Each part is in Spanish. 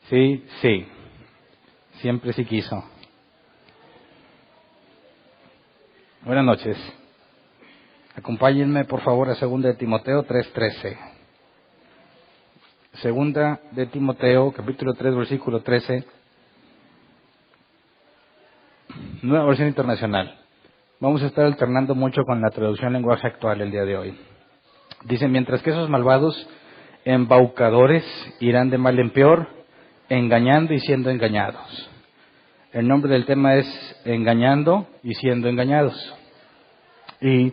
Sí, sí. Siempre sí quiso. Buenas noches. Acompáñenme, por favor, a 2 de Timoteo 3:13. 2 de Timoteo, capítulo 3, versículo 13. Nueva versión internacional. Vamos a estar alternando mucho con la traducción lenguaje actual el día de hoy. Dice, mientras que esos malvados embaucadores irán de mal en peor, engañando y siendo engañados. El nombre del tema es engañando y siendo engañados. Y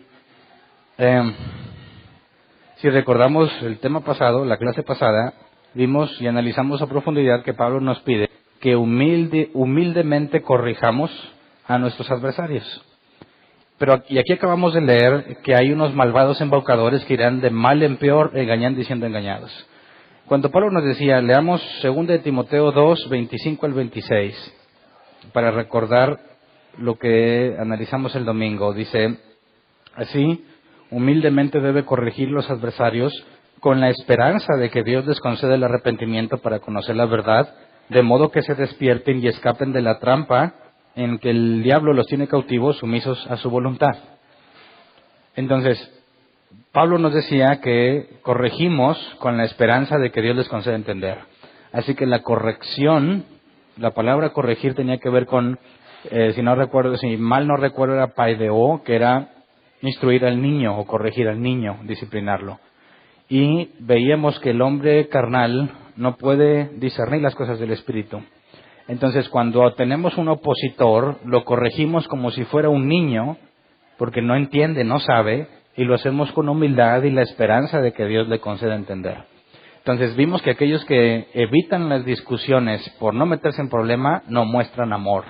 si recordamos el tema pasado, la clase pasada, vimos y analizamos a profundidad que Pablo nos pide que humildemente corrijamos a nuestros adversarios. Y aquí acabamos de leer que hay unos malvados embaucadores que irán de mal en peor, engañando y siendo engañados. Cuando Pablo nos decía, leamos 2 de Timoteo 2, 25 al 26, para recordar lo que analizamos el domingo. Dice, así, humildemente debe corregir los adversarios con la esperanza de que Dios les conceda el arrepentimiento para conocer la verdad, de modo que se despierten y escapen de la trampa en que el diablo los tiene cautivos, sumisos a su voluntad. Entonces, Pablo nos decía que corregimos con la esperanza de que Dios les conceda entender. Así que la corrección, la palabra corregir tenía que ver con, si mal no recuerdo, era paideo, que era instruir al niño o corregir al niño, disciplinarlo. Y veíamos que el hombre carnal no puede discernir las cosas del Espíritu. Entonces, cuando tenemos un opositor, lo corregimos como si fuera un niño, porque no entiende, no sabe, y lo hacemos con humildad y la esperanza de que Dios le conceda entender. Entonces, vimos que aquellos que evitan las discusiones por no meterse en problema, no muestran amor.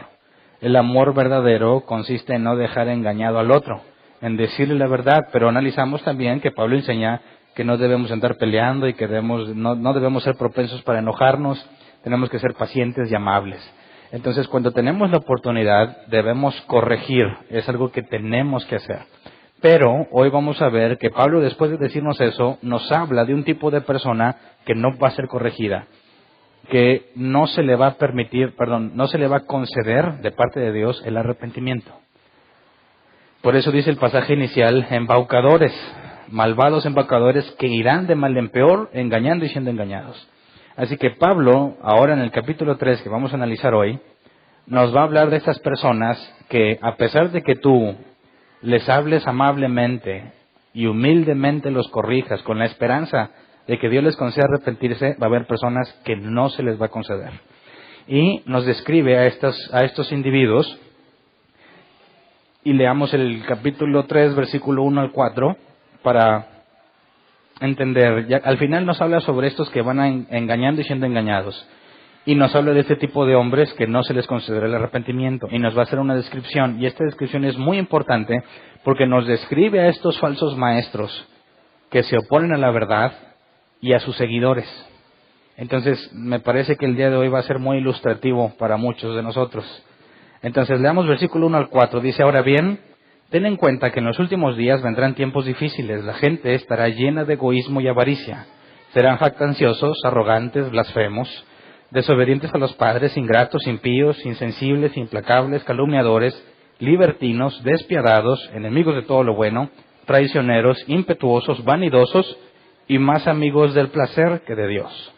El amor verdadero consiste en no dejar engañado al otro, en decirle la verdad, pero analizamos también que Pablo enseña que no debemos andar peleando y que no debemos ser propensos para enojarnos. Tenemos que ser pacientes y amables. Entonces, cuando tenemos la oportunidad, debemos corregir. Es algo que tenemos que hacer. Pero hoy vamos a ver que Pablo, después de decirnos eso, nos habla de un tipo de persona que no va a ser corregida, que no se le va a conceder de parte de Dios el arrepentimiento. Por eso dice el pasaje inicial, embaucadores, malvados embaucadores que irán de mal en peor, engañando y siendo engañados. Así que Pablo, ahora en el capítulo 3 que vamos a analizar hoy, nos va a hablar de estas personas que, a pesar de que tú les hables amablemente y humildemente los corrijas con la esperanza de que Dios les conceda arrepentirse, va a haber personas que no se les va a conceder. Y nos describe a estos individuos, y leamos el capítulo 3, versículo 1 al 4, para entender. Ya, al final nos habla sobre estos que van engañando y siendo engañados. Y nos habla de este tipo de hombres que no se les considera el arrepentimiento. Y nos va a hacer una descripción. Y esta descripción es muy importante porque nos describe a estos falsos maestros que se oponen a la verdad y a sus seguidores. Entonces, me parece que el día de hoy va a ser muy ilustrativo para muchos de nosotros. Entonces, leamos versículo 1 al 4. Dice, ahora bien, ten en cuenta que en los últimos días vendrán tiempos difíciles. La gente estará llena de egoísmo y avaricia. Serán jactanciosos, arrogantes, blasfemos, desobedientes a los padres, ingratos, impíos, insensibles, implacables, calumniadores, libertinos, despiadados, enemigos de todo lo bueno, traicioneros, impetuosos, vanidosos y más amigos del placer que de Dios.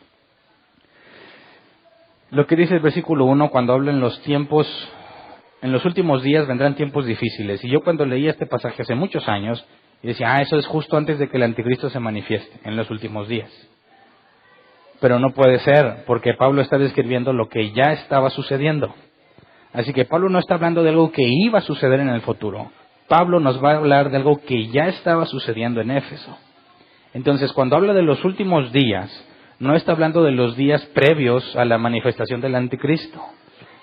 Lo que dice el versículo 1 cuando habla en los últimos días vendrán tiempos difíciles. Y yo cuando leí este pasaje hace muchos años, decía, eso es justo antes de que el anticristo se manifieste, en los últimos días. Pero no puede ser, porque Pablo está describiendo lo que ya estaba sucediendo. Así que Pablo no está hablando de algo que iba a suceder en el futuro. Pablo nos va a hablar de algo que ya estaba sucediendo en Éfeso. Entonces, cuando habla de los últimos días, no está hablando de los días previos a la manifestación del anticristo.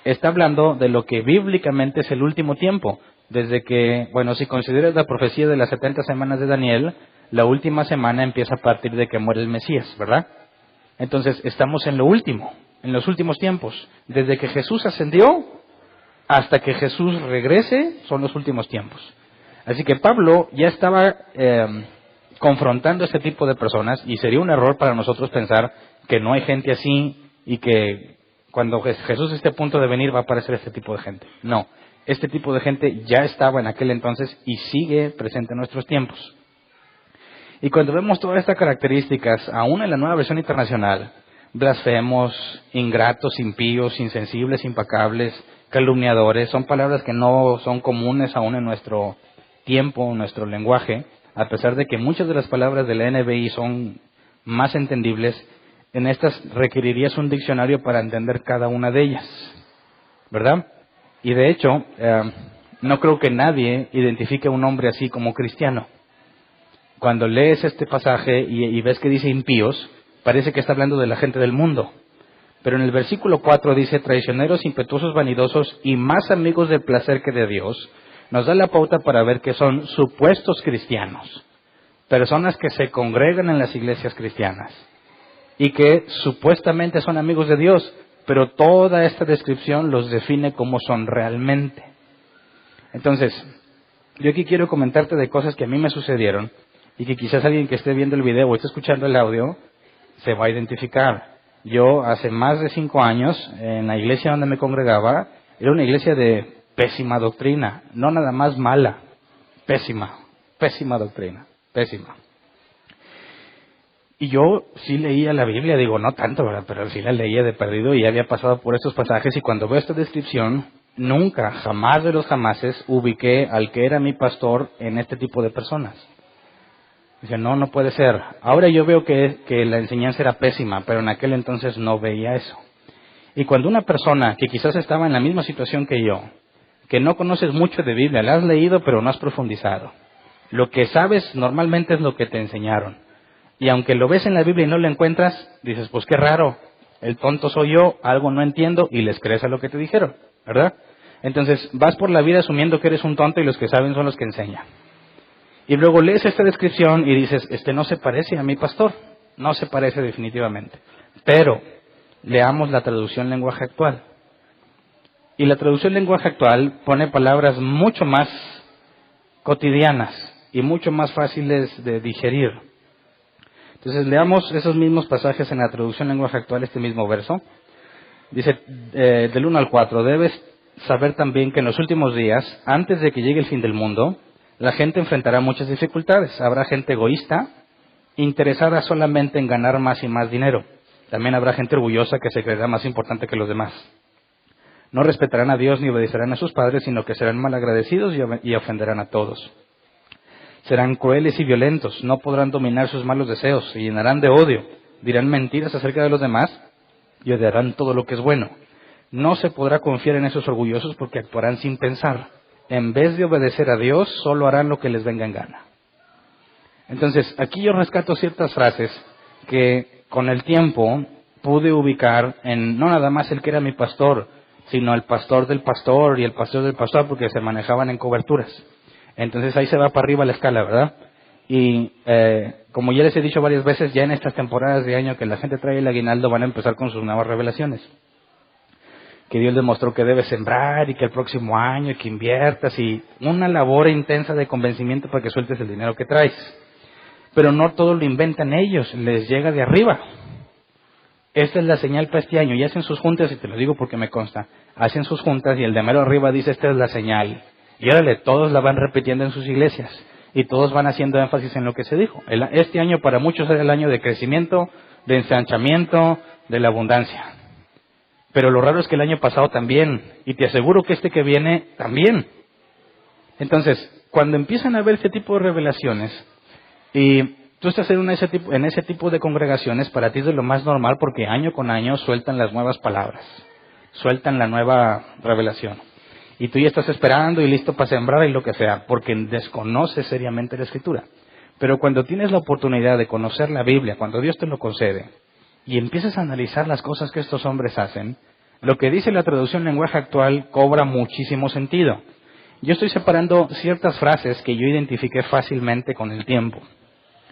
Está hablando de lo que bíblicamente es el último tiempo. Desde que, si consideras la profecía de las 70 semanas de Daniel, la última semana empieza a partir de que muere el Mesías, ¿verdad? Entonces, estamos en lo último, en los últimos tiempos. Desde que Jesús ascendió hasta que Jesús regrese, son los últimos tiempos. Así que Pablo ya estaba confrontando a este tipo de personas, y sería un error para nosotros pensar que no hay gente así y que cuando Jesús esté a punto de venir va a aparecer este tipo de gente. No, este tipo de gente ya estaba en aquel entonces y sigue presente en nuestros tiempos. Y cuando vemos todas estas características, aún en la Nueva Versión Internacional, blasfemos, ingratos, impíos, insensibles, impacables, calumniadores, son palabras que no son comunes aún en nuestro tiempo, en nuestro lenguaje, a pesar de que muchas de las palabras de la NBI son más entendibles. En estas requerirías un diccionario para entender cada una de ellas, ¿verdad? Y de hecho, no creo que nadie identifique a un hombre así como cristiano. Cuando lees este pasaje y ves que dice impíos, parece que está hablando de la gente del mundo. Pero en el versículo 4 dice, traicioneros, impetuosos, vanidosos y más amigos del placer que de Dios, nos da la pauta para ver que son supuestos cristianos, personas que se congregan en las iglesias cristianas y que supuestamente son amigos de Dios, pero toda esta descripción los define como son realmente. Entonces, yo aquí quiero comentarte de cosas que a mí me sucedieron y que quizás alguien que esté viendo el video o esté escuchando el audio se va a identificar. Yo hace más de 5 años, en la iglesia donde me congregaba, era una iglesia de pésima doctrina, no nada más mala, pésima doctrina, pésima. Y yo sí leía la Biblia, digo, no tanto, ¿verdad? Pero sí la leía de perdido y había pasado por estos pasajes, y cuando veo esta descripción, nunca, jamás de los jamases, ubiqué al que era mi pastor en este tipo de personas. Dice, no puede ser. Ahora yo veo que la enseñanza era pésima, pero en aquel entonces no veía eso. Y cuando una persona que quizás estaba en la misma situación que yo, que no conoces mucho de Biblia, la has leído pero no has profundizado, lo que sabes normalmente es lo que te enseñaron. Y aunque lo ves en la Biblia y no lo encuentras, dices, pues qué raro, el tonto soy yo, algo no entiendo, y les crees a lo que te dijeron, ¿verdad? Entonces vas por la vida asumiendo que eres un tonto y los que saben son los que enseñan. Y luego lees esta descripción y dices, no se parece a mi pastor, no se parece definitivamente. Pero leamos la traducción lenguaje actual. Y la traducción lenguaje actual pone palabras mucho más cotidianas y mucho más fáciles de digerir. Entonces leamos esos mismos pasajes en la traducción lenguaje actual, este mismo verso. Dice del 1 al 4, debes saber también que en los últimos días, antes de que llegue el fin del mundo, la gente enfrentará muchas dificultades. Habrá gente egoísta, interesada solamente en ganar más y más dinero. También habrá gente orgullosa que se creerá más importante que los demás. No respetarán a Dios ni obedecerán a sus padres, sino que serán malagradecidos y ofenderán a todos. Serán crueles y violentos, no podrán dominar sus malos deseos, se llenarán de odio, dirán mentiras acerca de los demás y odiarán todo lo que es bueno. No se podrá confiar en esos orgullosos porque actuarán sin pensar. En vez de obedecer a Dios, solo harán lo que les venga en gana. Entonces, aquí yo rescato ciertas frases que con el tiempo pude ubicar en no nada más el que era mi pastor, sino el pastor del pastor y el pastor del pastor, porque se manejaban en coberturas. Entonces ahí se va para arriba la escala, ¿verdad? Y como ya les he dicho varias veces, ya en estas temporadas de año que la gente trae el aguinaldo van a empezar con sus nuevas revelaciones. Que Dios demostró que debes sembrar y que el próximo año y que inviertas y una labor intensa de convencimiento para que sueltes el dinero que traes. Pero no todo lo inventan ellos, les llega de arriba. Esta es la señal para este año. Y hacen sus juntas, y te lo digo porque me consta, hacen sus juntas y el de mero arriba dice, esta es la señal. Y órale, todos la van repitiendo en sus iglesias y todos van haciendo énfasis en lo que se dijo. Este año para muchos era el año de crecimiento, de ensanchamiento, de la abundancia. Pero lo raro es que el año pasado también, y te aseguro que este que viene también. Entonces, cuando empiezan a ver este tipo de revelaciones, y tú estás en ese tipo de congregaciones, para ti es de lo más normal porque año con año sueltan las nuevas palabras, sueltan la nueva revelación. Y tú ya estás esperando y listo para sembrar y lo que sea, porque desconoces seriamente la Escritura. Pero cuando tienes la oportunidad de conocer la Biblia, cuando Dios te lo concede, y empiezas a analizar las cosas que estos hombres hacen, lo que dice la traducción lenguaje actual cobra muchísimo sentido. Yo estoy separando ciertas frases que yo identifiqué fácilmente con el tiempo.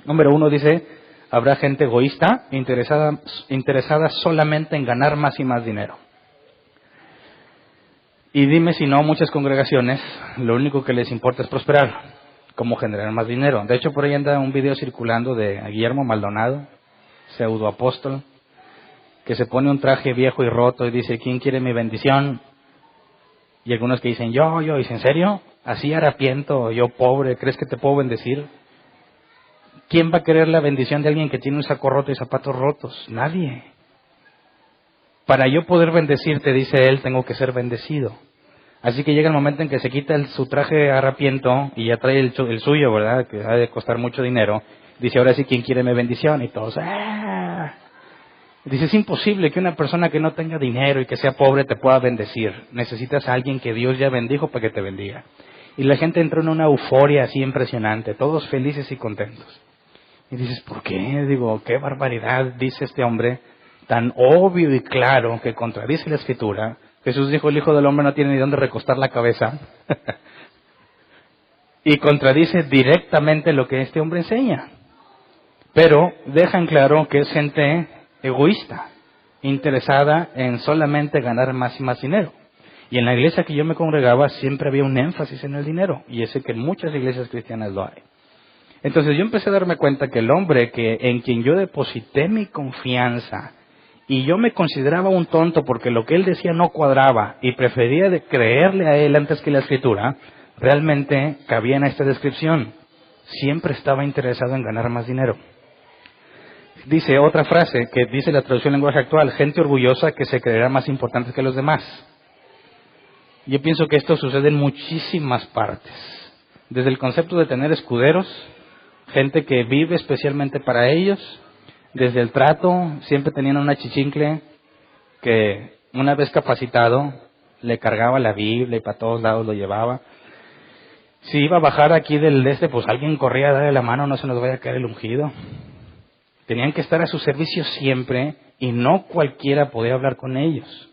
Número 1 dice, habrá gente egoísta, interesada solamente en ganar más y más dinero. Y dime si no, muchas congregaciones, lo único que les importa es prosperar, cómo generar más dinero. De hecho, por ahí anda un video circulando de Guillermo Maldonado, pseudoapóstol, que se pone un traje viejo y roto y dice, ¿quién quiere mi bendición? Y algunos que dicen, yo, dicen, ¿en serio? Así harapiento, yo pobre, ¿crees que te puedo bendecir? ¿Quién va a querer la bendición de alguien que tiene un saco roto y zapatos rotos? Nadie. Para yo poder bendecirte, dice él, tengo que ser bendecido. Así que llega el momento en que se quita su traje harapiento y ya trae el suyo, ¿verdad? Que ha de costar mucho dinero. Dice, ahora sí, ¿quién quiere mi bendición? Y todos, ¡ah! Dice, es imposible que una persona que no tenga dinero y que sea pobre te pueda bendecir. Necesitas a alguien que Dios ya bendijo para que te bendiga. Y la gente entró en una euforia así impresionante, todos felices y contentos. Y dices, ¿por qué? Digo, qué barbaridad, dice este hombre, tan obvio y claro que contradice la Escritura. Jesús dijo, el Hijo del Hombre no tiene ni dónde recostar la cabeza. Y contradice directamente lo que este hombre enseña. Pero dejan claro que es gente egoísta, interesada en solamente ganar más y más dinero. Y en la iglesia que yo me congregaba siempre había un énfasis en el dinero, y ese que en muchas iglesias cristianas lo hay. Entonces yo empecé a darme cuenta que el hombre en quien yo deposité mi confianza, y yo me consideraba un tonto porque lo que él decía no cuadraba, y prefería creerle a él antes que la Escritura, realmente cabía en esta descripción. Siempre estaba interesado en ganar más dinero. Dice otra frase que dice la traducción en lenguaje actual, gente orgullosa que se creerá más importante que los demás. Yo pienso que esto sucede en muchísimas partes. Desde el concepto de tener escuderos, gente que vive especialmente para ellos, desde el trato, siempre tenían una chichincle que una vez capacitado le cargaba la Biblia y para todos lados lo llevaba. Si iba a bajar aquí del pues alguien corría a darle la mano, no se nos vaya a caer el ungido. Tenían que estar a su servicio siempre y no cualquiera podía hablar con ellos.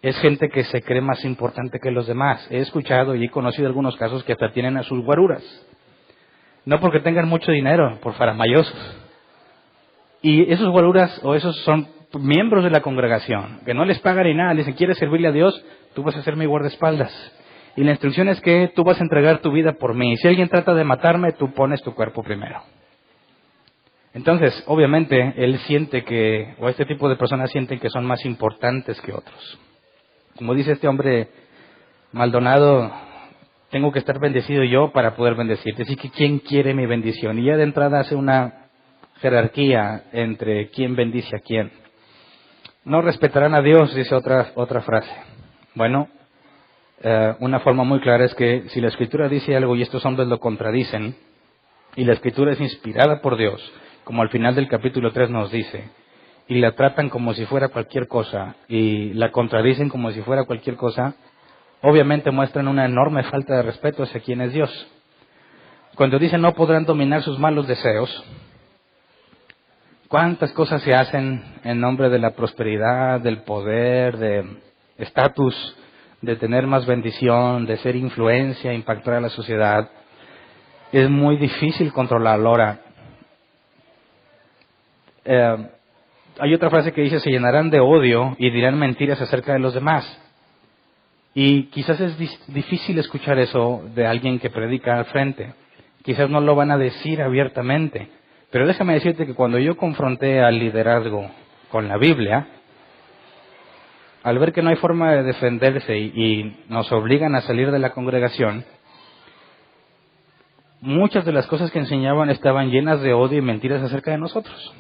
Es gente que se cree más importante que los demás. He escuchado y he conocido algunos casos que hasta tienen a sus guaruras. No porque tengan mucho dinero, por faramayosos. Y esos guaruras o esos son miembros de la congregación, que no les pagan ni nada, les dicen, ¿quieres servirle a Dios? Tú vas a ser mi guardaespaldas. Y la instrucción es que tú vas a entregar tu vida por mí. Y si alguien trata de matarme, tú pones tu cuerpo primero. Entonces, obviamente, él siente o este tipo de personas sienten que son más importantes que otros. Como dice este hombre Maldonado, tengo que estar bendecido yo para poder bendecirte. Así que, ¿quién quiere mi bendición? Y ya de entrada hace una jerarquía entre quién bendice a quién. No respetarán a Dios, dice otra frase. Bueno, una forma muy clara es que si la Escritura dice algo y estos hombres lo contradicen, y la Escritura es inspirada por Dios, como al final del capítulo 3 nos dice, y la tratan como si fuera cualquier cosa, y la contradicen como si fuera cualquier cosa, obviamente muestran una enorme falta de respeto hacia quién es Dios. Cuando dicen no podrán dominar sus malos deseos, ¿cuántas cosas se hacen en nombre de la prosperidad, del poder, de estatus, de tener más bendición, de ser influencia, impactar a la sociedad? Es muy difícil controlarlo. Ahora, hay otra frase que dice, se llenarán de odio y dirán mentiras acerca de los demás. Y quizás es difícil escuchar eso de alguien que predica al frente. Quizás no lo van a decir abiertamente. Pero déjame decirte que cuando yo confronté al liderazgo con la Biblia, al ver que no hay forma de defenderse y nos obligan a salir de la congregación, muchas de las cosas que enseñaban estaban llenas de odio y mentiras acerca de nosotros.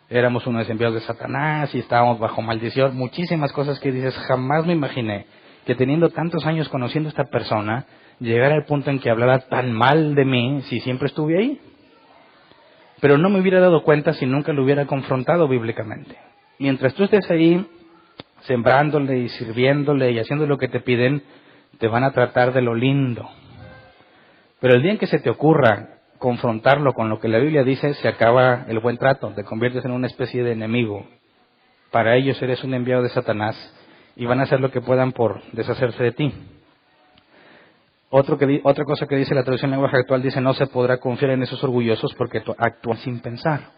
Éramos unos enviados de Satanás y estábamos bajo maldición. Muchísimas cosas que dices, jamás me imaginé que teniendo tantos años conociendo a esta persona, llegara al punto en que hablara tan mal de mí si siempre estuve ahí. Pero no me hubiera dado cuenta si nunca lo hubiera confrontado bíblicamente. Mientras tú estés ahí, sembrándole y sirviéndole y haciendo lo que te piden, te van a tratar de lo lindo. Pero el día en que se te ocurra confrontarlo con lo que la Biblia dice, se acaba el buen trato, te conviertes en una especie de enemigo. Para ellos eres un enviado de Satanás y van a hacer lo que puedan por deshacerse de ti. Otra cosa que dice la traducción en lenguaje actual dice, no se podrá confiar en esos orgullosos porque actúan sin pensar.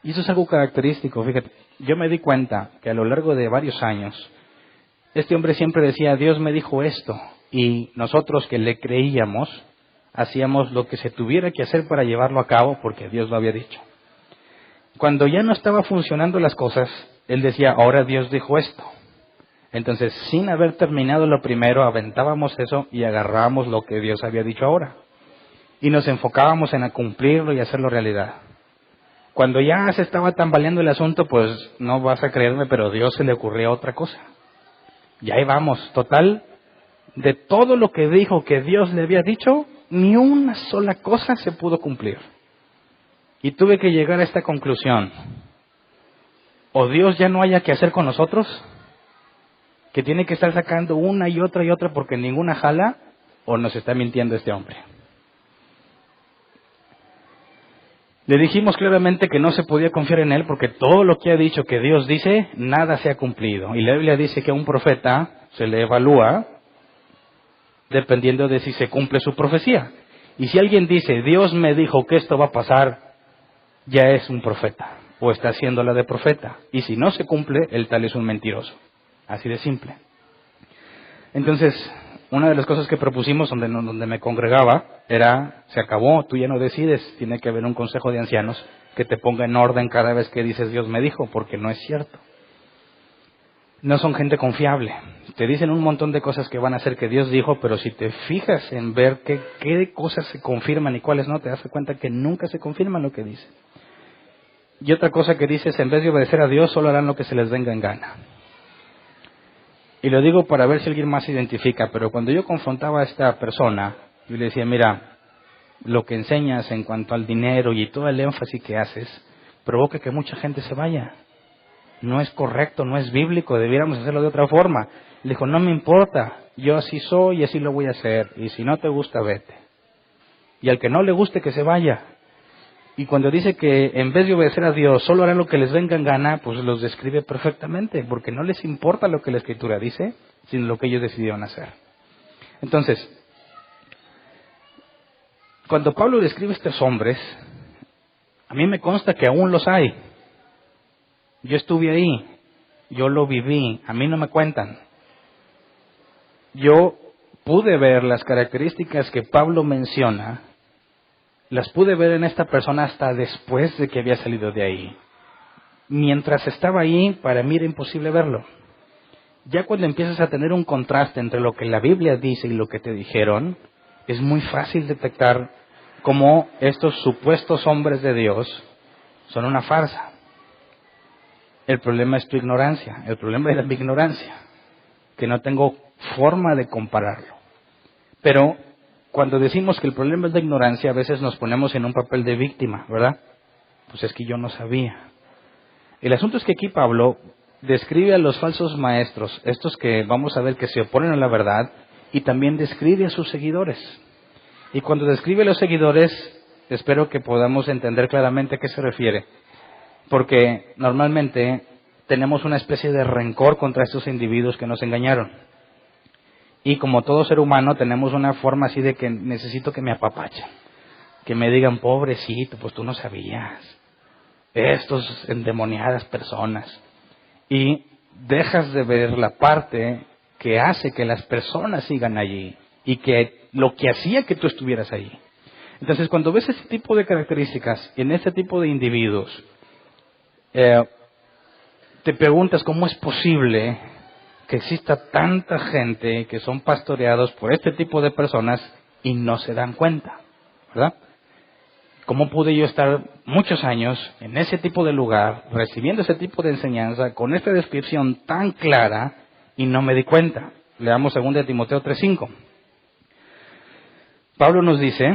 Y eso es algo característico, fíjate. Yo me di cuenta que a lo largo de varios años, este hombre siempre decía, Dios me dijo esto, y nosotros que le creíamos, hacíamos lo que se tuviera que hacer para llevarlo a cabo porque Dios lo había dicho. Cuando ya no estaba funcionando las cosas, él decía, ahora Dios dijo esto. Entonces, sin haber terminado lo primero, aventábamos eso y agarrábamos lo que Dios había dicho ahora. Y nos enfocábamos en cumplirlo y hacerlo realidad. Cuando ya se estaba tambaleando el asunto, pues no vas a creerme, pero a Dios se le ocurrió otra cosa. Y ahí vamos, total, de todo lo que dijo que Dios le había dicho, ni una sola cosa se pudo cumplir. Y tuve que llegar a esta conclusión. O Dios ya no haya que hacer con nosotros, que tiene que estar sacando una y otra porque ninguna jala, o nos está mintiendo este hombre. Le dijimos claramente que no se podía confiar en él porque todo lo que ha dicho que Dios dice, nada se ha cumplido. Y la Biblia dice que a un profeta se le evalúa dependiendo de si se cumple su profecía. Y si alguien dice, Dios me dijo que esto va a pasar, ya es un profeta, o está haciéndola de profeta. Y si no se cumple, el tal es un mentiroso. Así de simple. Entonces, una de las cosas que propusimos donde me congregaba era, se acabó, tú ya no decides, tiene que haber un consejo de ancianos que te ponga en orden cada vez que dices Dios me dijo, porque no es cierto. No son gente confiable. Te dicen un montón de cosas que van a hacer que Dios dijo, pero si te fijas en ver qué cosas se confirman y cuáles no, te das cuenta que nunca se confirman lo que dice. Y otra cosa que dice es, en vez de obedecer a Dios, solo harán lo que se les venga en gana. Y lo digo para ver si alguien más se identifica, pero cuando yo confrontaba a esta persona, yo le decía, mira, lo que enseñas en cuanto al dinero y todo el énfasis que haces, provoca que mucha gente se vaya. No es correcto, no es bíblico, debiéramos hacerlo de otra forma. Le dijo, no me importa, yo así soy y así lo voy a hacer, y si no te gusta, vete. Y al que no le guste, que se vaya. Y cuando dice que en vez de obedecer a Dios, solo harán lo que les venga en gana, pues los describe perfectamente, porque no les importa lo que la Escritura dice, sino lo que ellos decidieron hacer. Entonces, cuando Pablo describe a estos hombres, a mí me consta que aún los hay. Yo estuve ahí, yo lo viví, a mí no me cuentan. Yo pude ver las características que Pablo menciona, las pude ver en esta persona hasta después de que había salido de ahí. Mientras estaba ahí, para mí era imposible verlo. Ya cuando empiezas a tener un contraste entre lo que la Biblia dice y lo que te dijeron, es muy fácil detectar cómo estos supuestos hombres de Dios son una farsa. El problema es tu ignorancia, el problema era mi ignorancia, que no tengo forma de compararlo. Pero cuando decimos que el problema es la ignorancia, a veces nos ponemos en un papel de víctima, ¿verdad? Pues es que yo no sabía. El asunto es que aquí Pablo describe a los falsos maestros, estos que vamos a ver que se oponen a la verdad, y también describe a sus seguidores. Y cuando describe a los seguidores, espero que podamos entender claramente a qué se refiere. Porque normalmente tenemos una especie de rencor contra estos individuos que nos engañaron. Y como todo ser humano tenemos una forma así de que necesito que me apapachen, que me digan, pobrecito, pues tú no sabías, estos endemoniadas personas. Y dejas de ver la parte que hace que las personas sigan allí y que lo que hacía que tú estuvieras allí. Entonces cuando ves ese tipo de características en este tipo de individuos, te preguntas cómo es posible que exista tanta gente que son pastoreados por este tipo de personas y no se dan cuenta, ¿verdad? ¿Cómo pude yo estar muchos años en ese tipo de lugar, recibiendo ese tipo de enseñanza, con esta descripción tan clara y no me di cuenta? Leamos 2 Timoteo 3:5. Pablo nos dice,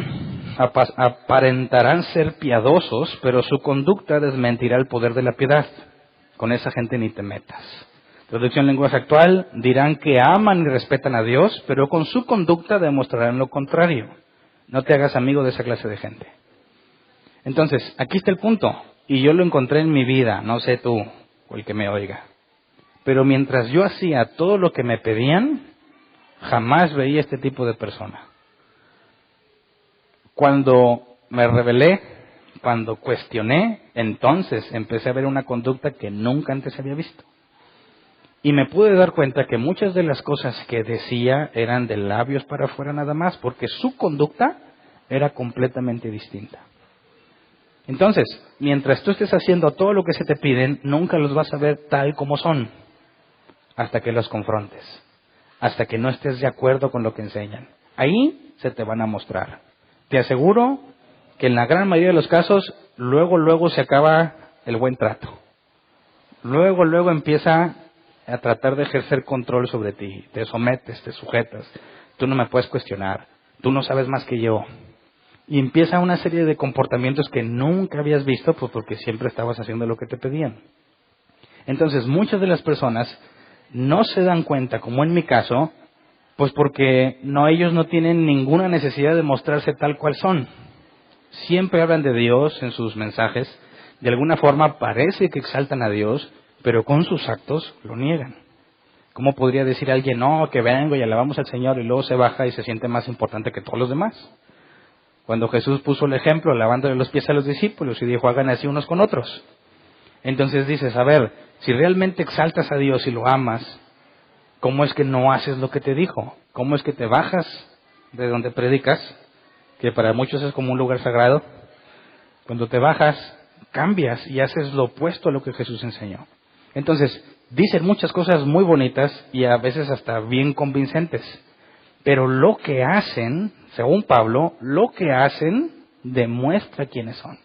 aparentarán ser piadosos, pero su conducta desmentirá el poder de la piedad. Con esa gente ni te metas. Traducción lenguaje actual, dirán que aman y respetan a Dios, pero con su conducta demostrarán lo contrario. No te hagas amigo de esa clase de gente. Entonces, aquí está el punto, y yo lo encontré en mi vida, no sé tú, o el que me oiga. Pero mientras yo hacía todo lo que me pedían, jamás veía este tipo de persona. Cuando me rebelé, cuando cuestioné, entonces empecé a ver una conducta que nunca antes había visto. Y me pude dar cuenta que muchas de las cosas que decía eran de labios para afuera nada más, porque su conducta era completamente distinta. Entonces, mientras tú estés haciendo todo lo que se te piden, nunca los vas a ver tal como son, hasta que los confrontes, hasta que no estés de acuerdo con lo que enseñan. Ahí se te van a mostrar. Te aseguro que en la gran mayoría de los casos, luego se acaba el buen trato. Luego empieza a tratar de ejercer control sobre ti. Te sometes, te sujetas. Tú no me puedes cuestionar. Tú no sabes más que yo. Y empieza una serie de comportamientos que nunca habías visto, pues porque siempre estabas haciendo lo que te pedían. Entonces, muchas de las personas no se dan cuenta, como en mi caso, pues porque ellos no tienen ninguna necesidad de mostrarse tal cual son. Siempre hablan de Dios en sus mensajes. De alguna forma parece que exaltan a Dios, pero con sus actos lo niegan. ¿Cómo podría decir alguien, no, que vengo y alabamos al Señor, y luego se baja y se siente más importante que todos los demás? Cuando Jesús puso el ejemplo, lavándole los pies a los discípulos y dijo, hagan así unos con otros. Entonces dices, a ver, si realmente exaltas a Dios y lo amas, ¿cómo es que no haces lo que te dijo? ¿Cómo es que te bajas de donde predicas? Que para muchos es como un lugar sagrado. Cuando te bajas, cambias y haces lo opuesto a lo que Jesús enseñó. Entonces, dicen muchas cosas muy bonitas y a veces hasta bien convincentes. Pero lo que hacen, según Pablo, lo que hacen demuestra quiénes son.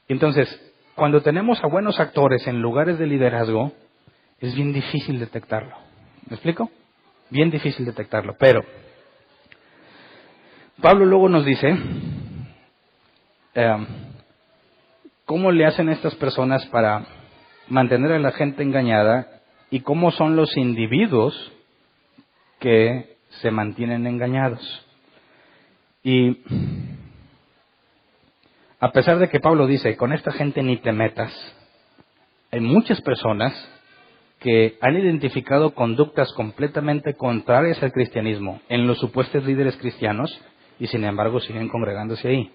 Entonces, cuando tenemos a buenos actores en lugares de liderazgo, es bien difícil detectarlo. ¿Me explico? Bien difícil detectarlo. Pero Pablo luego nos dice, ¿cómo le hacen estas personas para mantener a la gente engañada y cómo son los individuos que se mantienen engañados? Y a pesar de que Pablo dice, con esta gente ni te metas, hay muchas personas que han identificado conductas completamente contrarias al cristianismo en los supuestos líderes cristianos y sin embargo siguen congregándose ahí.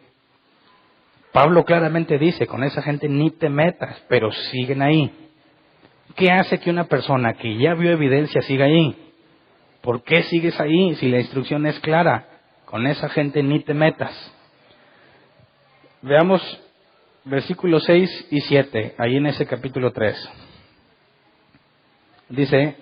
Pablo claramente dice, con esa gente ni te metas, pero siguen ahí. ¿Qué hace que una persona que ya vio evidencia siga ahí? ¿Por qué sigues ahí si la instrucción es clara? Con esa gente ni te metas. Veamos versículos 6 y 7, ahí en ese capítulo 3. Dice,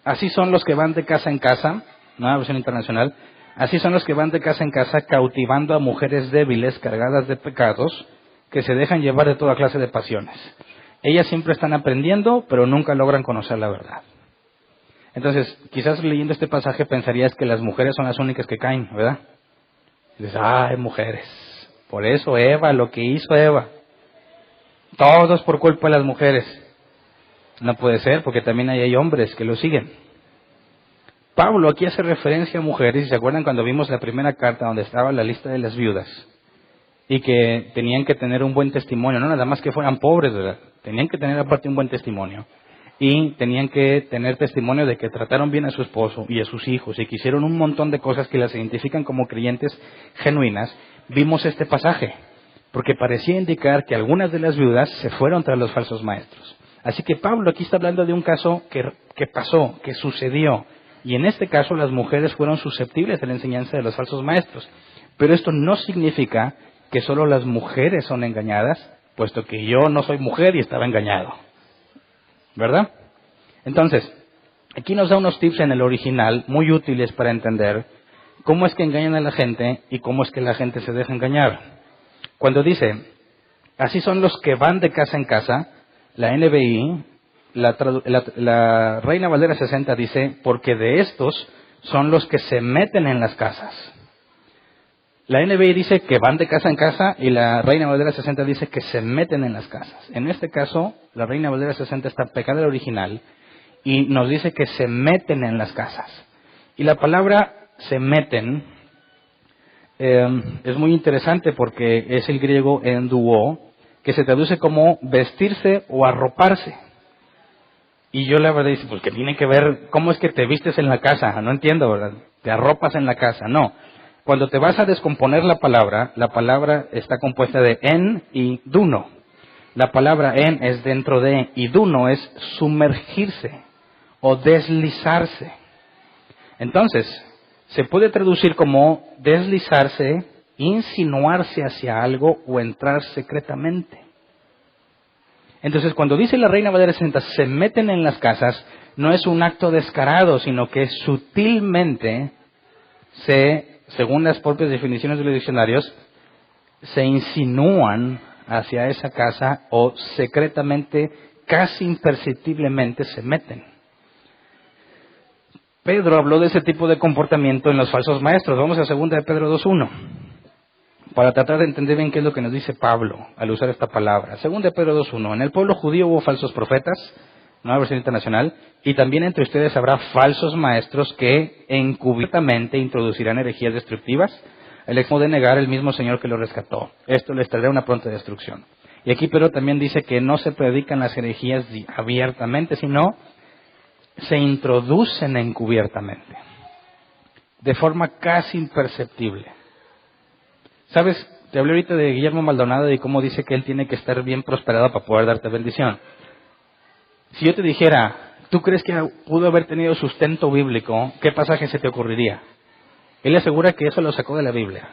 así son los que van de casa en casa, nueva versión internacional, así son los que van de casa en casa cautivando a mujeres débiles cargadas de pecados que se dejan llevar de toda clase de pasiones. Ellas siempre están aprendiendo, pero nunca logran conocer la verdad. Entonces, quizás leyendo este pasaje pensarías que las mujeres son las únicas que caen, ¿verdad? Y dices, ay, mujeres, por eso Eva, lo que hizo Eva, todos por culpa de las mujeres. No puede ser, porque también hay hombres que lo siguen. Pablo aquí hace referencia a mujeres, y se acuerdan cuando vimos la primera carta donde estaba la lista de las viudas, y que tenían que tener un buen testimonio, no nada más que fueran pobres, ¿verdad? Tenían que tener aparte un buen testimonio. Y tenían que tener testimonio de que trataron bien a su esposo y a sus hijos y que hicieron un montón de cosas que las identifican como creyentes genuinas. Vimos este pasaje, porque parecía indicar que algunas de las viudas se fueron tras los falsos maestros. Así que Pablo aquí está hablando de un caso que pasó, que sucedió. Y en este caso las mujeres fueron susceptibles de la enseñanza de los falsos maestros. Pero esto no significa que solo las mujeres son engañadas, puesto que yo no soy mujer y estaba engañado. ¿Verdad? Entonces, aquí nos da unos tips en el original muy útiles para entender cómo es que engañan a la gente y cómo es que la gente se deja engañar. Cuando dice, así son los que van de casa en casa, la NBI, la Reina Valera 60 dice, porque de estos son los que se meten en las casas. La NBI dice que van de casa en casa y la Reina Valera 60 dice que se meten en las casas. En este caso, la Reina Valera 60 está pegada al original y nos dice que se meten en las casas. Y la palabra se meten es muy interesante porque es el griego enduo, que se traduce como vestirse o arroparse. Y yo la verdad dice, pues que tiene que ver, ¿cómo es que te vistes en la casa? No entiendo, ¿verdad? Te arropas en la casa, no. Cuando te vas a descomponer la palabra está compuesta de en y duno. La palabra en es dentro de y duno es sumergirse o deslizarse. Entonces, se puede traducir como deslizarse insinuarse hacia algo o entrar secretamente. Entonces, cuando dice la Reina Valera 60, se meten en las casas, no es un acto descarado, sino que sutilmente según las propias definiciones de los diccionarios, se insinúan hacia esa casa o secretamente, casi imperceptiblemente se meten. Pedro habló de ese tipo de comportamiento en los falsos maestros. Vamos a 2 de Pedro 2:1, para tratar de entender bien qué es lo que nos dice Pablo al usar esta palabra. 2 de Pedro 2:1, en el pueblo judío hubo falsos profetas, Nueva Versión Internacional, y también entre ustedes habrá falsos maestros que encubiertamente introducirán herejías destructivas, el extremo de negar el mismo Señor que lo rescató. Esto les traerá una pronta destrucción. Y aquí Pedro también dice que no se predican las herejías abiertamente, sino se introducen encubiertamente, de forma casi imperceptible. ¿Sabes? Te hablé ahorita de Guillermo Maldonado y cómo dice que él tiene que estar bien prosperado para poder darte bendición. Si yo te dijera, ¿tú crees que pudo haber tenido sustento bíblico? ¿Qué pasaje se te ocurriría? Él asegura que eso lo sacó de la Biblia.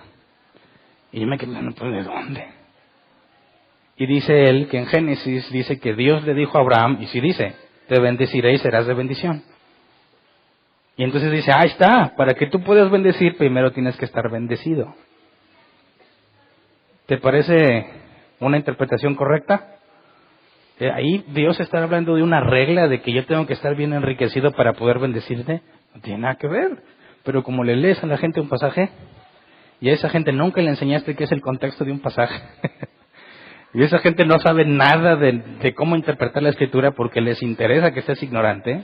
Y yo me quedé pensando, pues, ¿de dónde? Y dice él que en Génesis dice que Dios le dijo a Abraham, y sí dice, te bendeciré y serás de bendición. Y entonces dice, ahí está, para que tú puedas bendecir, primero tienes que estar bendecido. ¿Te parece una interpretación correcta? Ahí Dios está hablando de una regla de que yo tengo que estar bien enriquecido para poder bendecirte. No tiene nada que ver. Pero como le lees a la gente un pasaje, y a esa gente nunca le enseñaste qué es el contexto de un pasaje, y esa gente no sabe nada de cómo interpretar la Escritura porque les interesa que estés ignorante,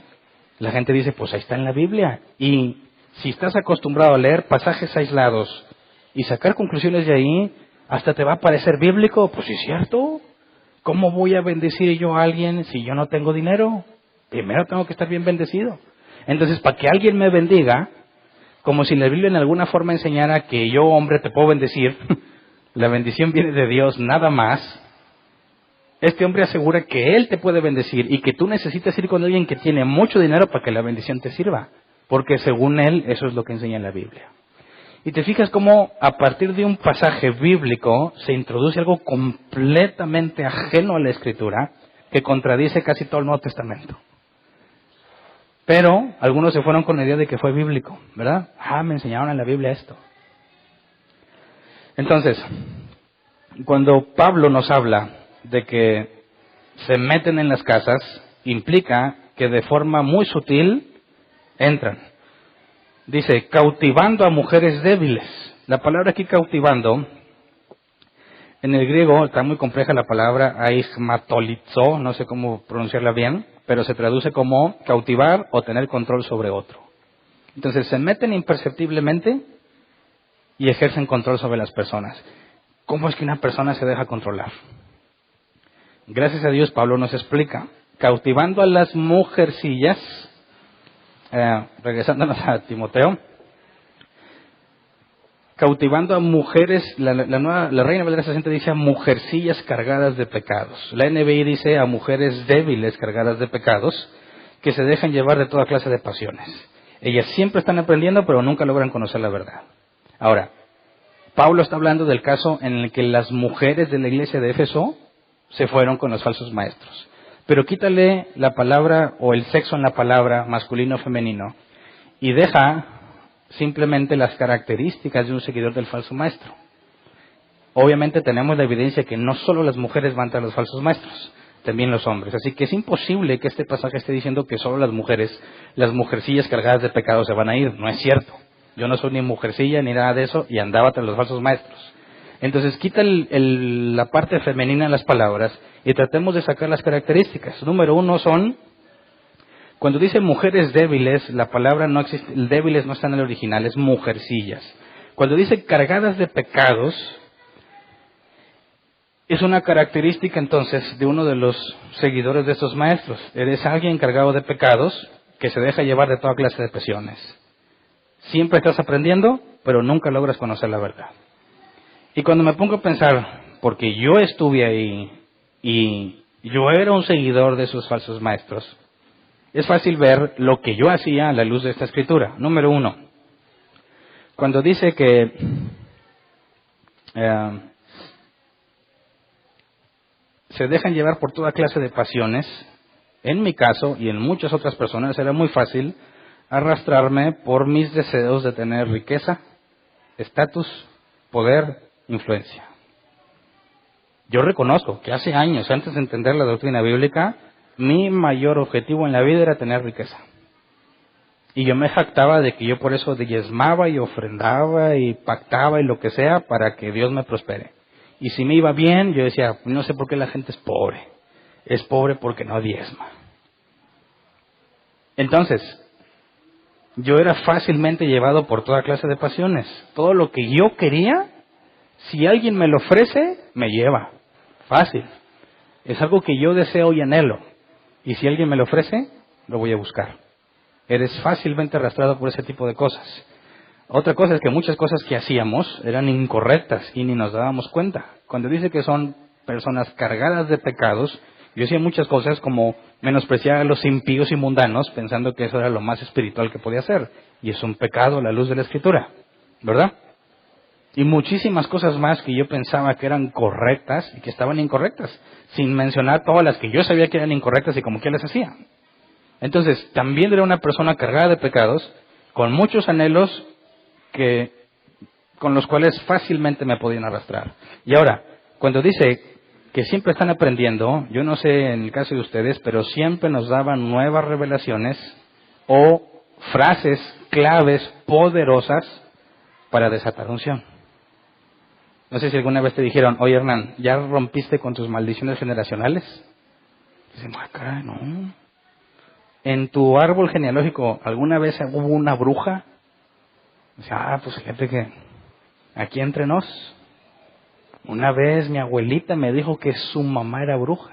la gente dice, pues ahí está en la Biblia. Y si estás acostumbrado a leer pasajes aislados y sacar conclusiones de ahí, hasta te va a parecer bíblico. Pues sí es cierto. ¿Cómo voy a bendecir yo a alguien si yo no tengo dinero? Primero tengo que estar bien bendecido. Entonces, para que alguien me bendiga, como si la Biblia en alguna forma enseñara que yo, hombre, te puedo bendecir, la bendición viene de Dios, nada más. Este hombre asegura que Él te puede bendecir y que tú necesitas ir con alguien que tiene mucho dinero para que la bendición te sirva. Porque según Él, eso es lo que enseña la Biblia. Y te fijas cómo a partir de un pasaje bíblico se introduce algo completamente ajeno a la Escritura que contradice casi todo el Nuevo Testamento. Pero algunos se fueron con la idea de que fue bíblico, ¿verdad? Me enseñaron en la Biblia esto. Entonces, cuando Pablo nos habla de que se meten en las casas, implica que de forma muy sutil entran. Dice, cautivando a mujeres débiles. La palabra aquí cautivando, en el griego está muy compleja la palabra aigmatolizo, no sé cómo pronunciarla bien, pero se traduce como cautivar o tener control sobre otro. Entonces se meten imperceptiblemente y ejercen control sobre las personas. ¿Cómo es que una persona se deja controlar? Gracias a Dios Pablo nos explica, cautivando a las mujercillas. Regresándonos a Timoteo, cautivando a mujeres, la Reina Valera 60 dice a mujercillas cargadas de pecados. La NBI dice a mujeres débiles cargadas de pecados que se dejan llevar de toda clase de pasiones. Ellas siempre están aprendiendo, pero nunca logran conocer la verdad. Ahora, Pablo está hablando del caso en el que las mujeres de la iglesia de Éfeso se fueron con los falsos maestros. Pero quítale la palabra o el sexo en la palabra masculino o femenino y deja simplemente las características de un seguidor del falso maestro. Obviamente tenemos la evidencia que no solo las mujeres van tras los falsos maestros, también los hombres. Así que es imposible que este pasaje esté diciendo que solo las mujeres, las mujercillas cargadas de pecado se van a ir. No es cierto. Yo no soy ni mujercilla ni nada de eso y andaba tras los falsos maestros. Entonces quita la parte femenina en las palabras y tratemos de sacar las características. Número 1 son, cuando dice mujeres débiles, la palabra no existe, débiles no está en el original, es mujercillas. Cuando dice cargadas de pecados, es una característica entonces de uno de los seguidores de estos maestros. Eres alguien cargado de pecados que se deja llevar de toda clase de pasiones. Siempre estás aprendiendo, pero nunca logras conocer la verdad. Y cuando me pongo a pensar, porque yo estuve ahí y yo era un seguidor de esos falsos maestros, es fácil ver lo que yo hacía a la luz de esta escritura. Número 1, cuando dice que se dejan llevar por toda clase de pasiones. En mi caso y en muchas otras personas era muy fácil arrastrarme por mis deseos de tener riqueza, estatus, poder, influencia. Yo reconozco que hace años, antes de entender la doctrina bíblica, mi mayor objetivo en la vida era tener riqueza. Y yo me jactaba de que yo por eso diezmaba y ofrendaba y pactaba y lo que sea para que Dios me prospere. Y si me iba bien, yo decía, no sé por qué la gente es pobre. Es pobre porque no diezma. Entonces, yo era fácilmente llevado por toda clase de pasiones. Todo lo que yo quería, si alguien me lo ofrece, me lleva. Fácil. Es algo que yo deseo y anhelo. Y si alguien me lo ofrece, lo voy a buscar. Eres fácilmente arrastrado por ese tipo de cosas. Otra cosa es que muchas cosas que hacíamos eran incorrectas y ni nos dábamos cuenta. Cuando dice que son personas cargadas de pecados, yo hacía muchas cosas como menospreciar a los impíos y mundanos, pensando que eso era lo más espiritual que podía hacer. Y es un pecado a la luz de la Escritura, ¿verdad? Y muchísimas cosas más que yo pensaba que eran correctas y que estaban incorrectas, sin mencionar todas las que yo sabía que eran incorrectas y como que las hacía. Entonces, también era una persona cargada de pecados, con muchos anhelos con los cuales fácilmente me podían arrastrar. Y ahora, cuando dice que siempre están aprendiendo, yo no sé en el caso de ustedes, pero siempre nos daban nuevas revelaciones o frases claves poderosas para desatar unción. No sé si alguna vez te dijeron, oye Hernán, ¿ya rompiste con tus maldiciones generacionales? Dicen, caray, no. ¿En tu árbol genealógico alguna vez hubo una bruja? Dice, pues fíjate que aquí entre nos, una vez mi abuelita me dijo que su mamá era bruja.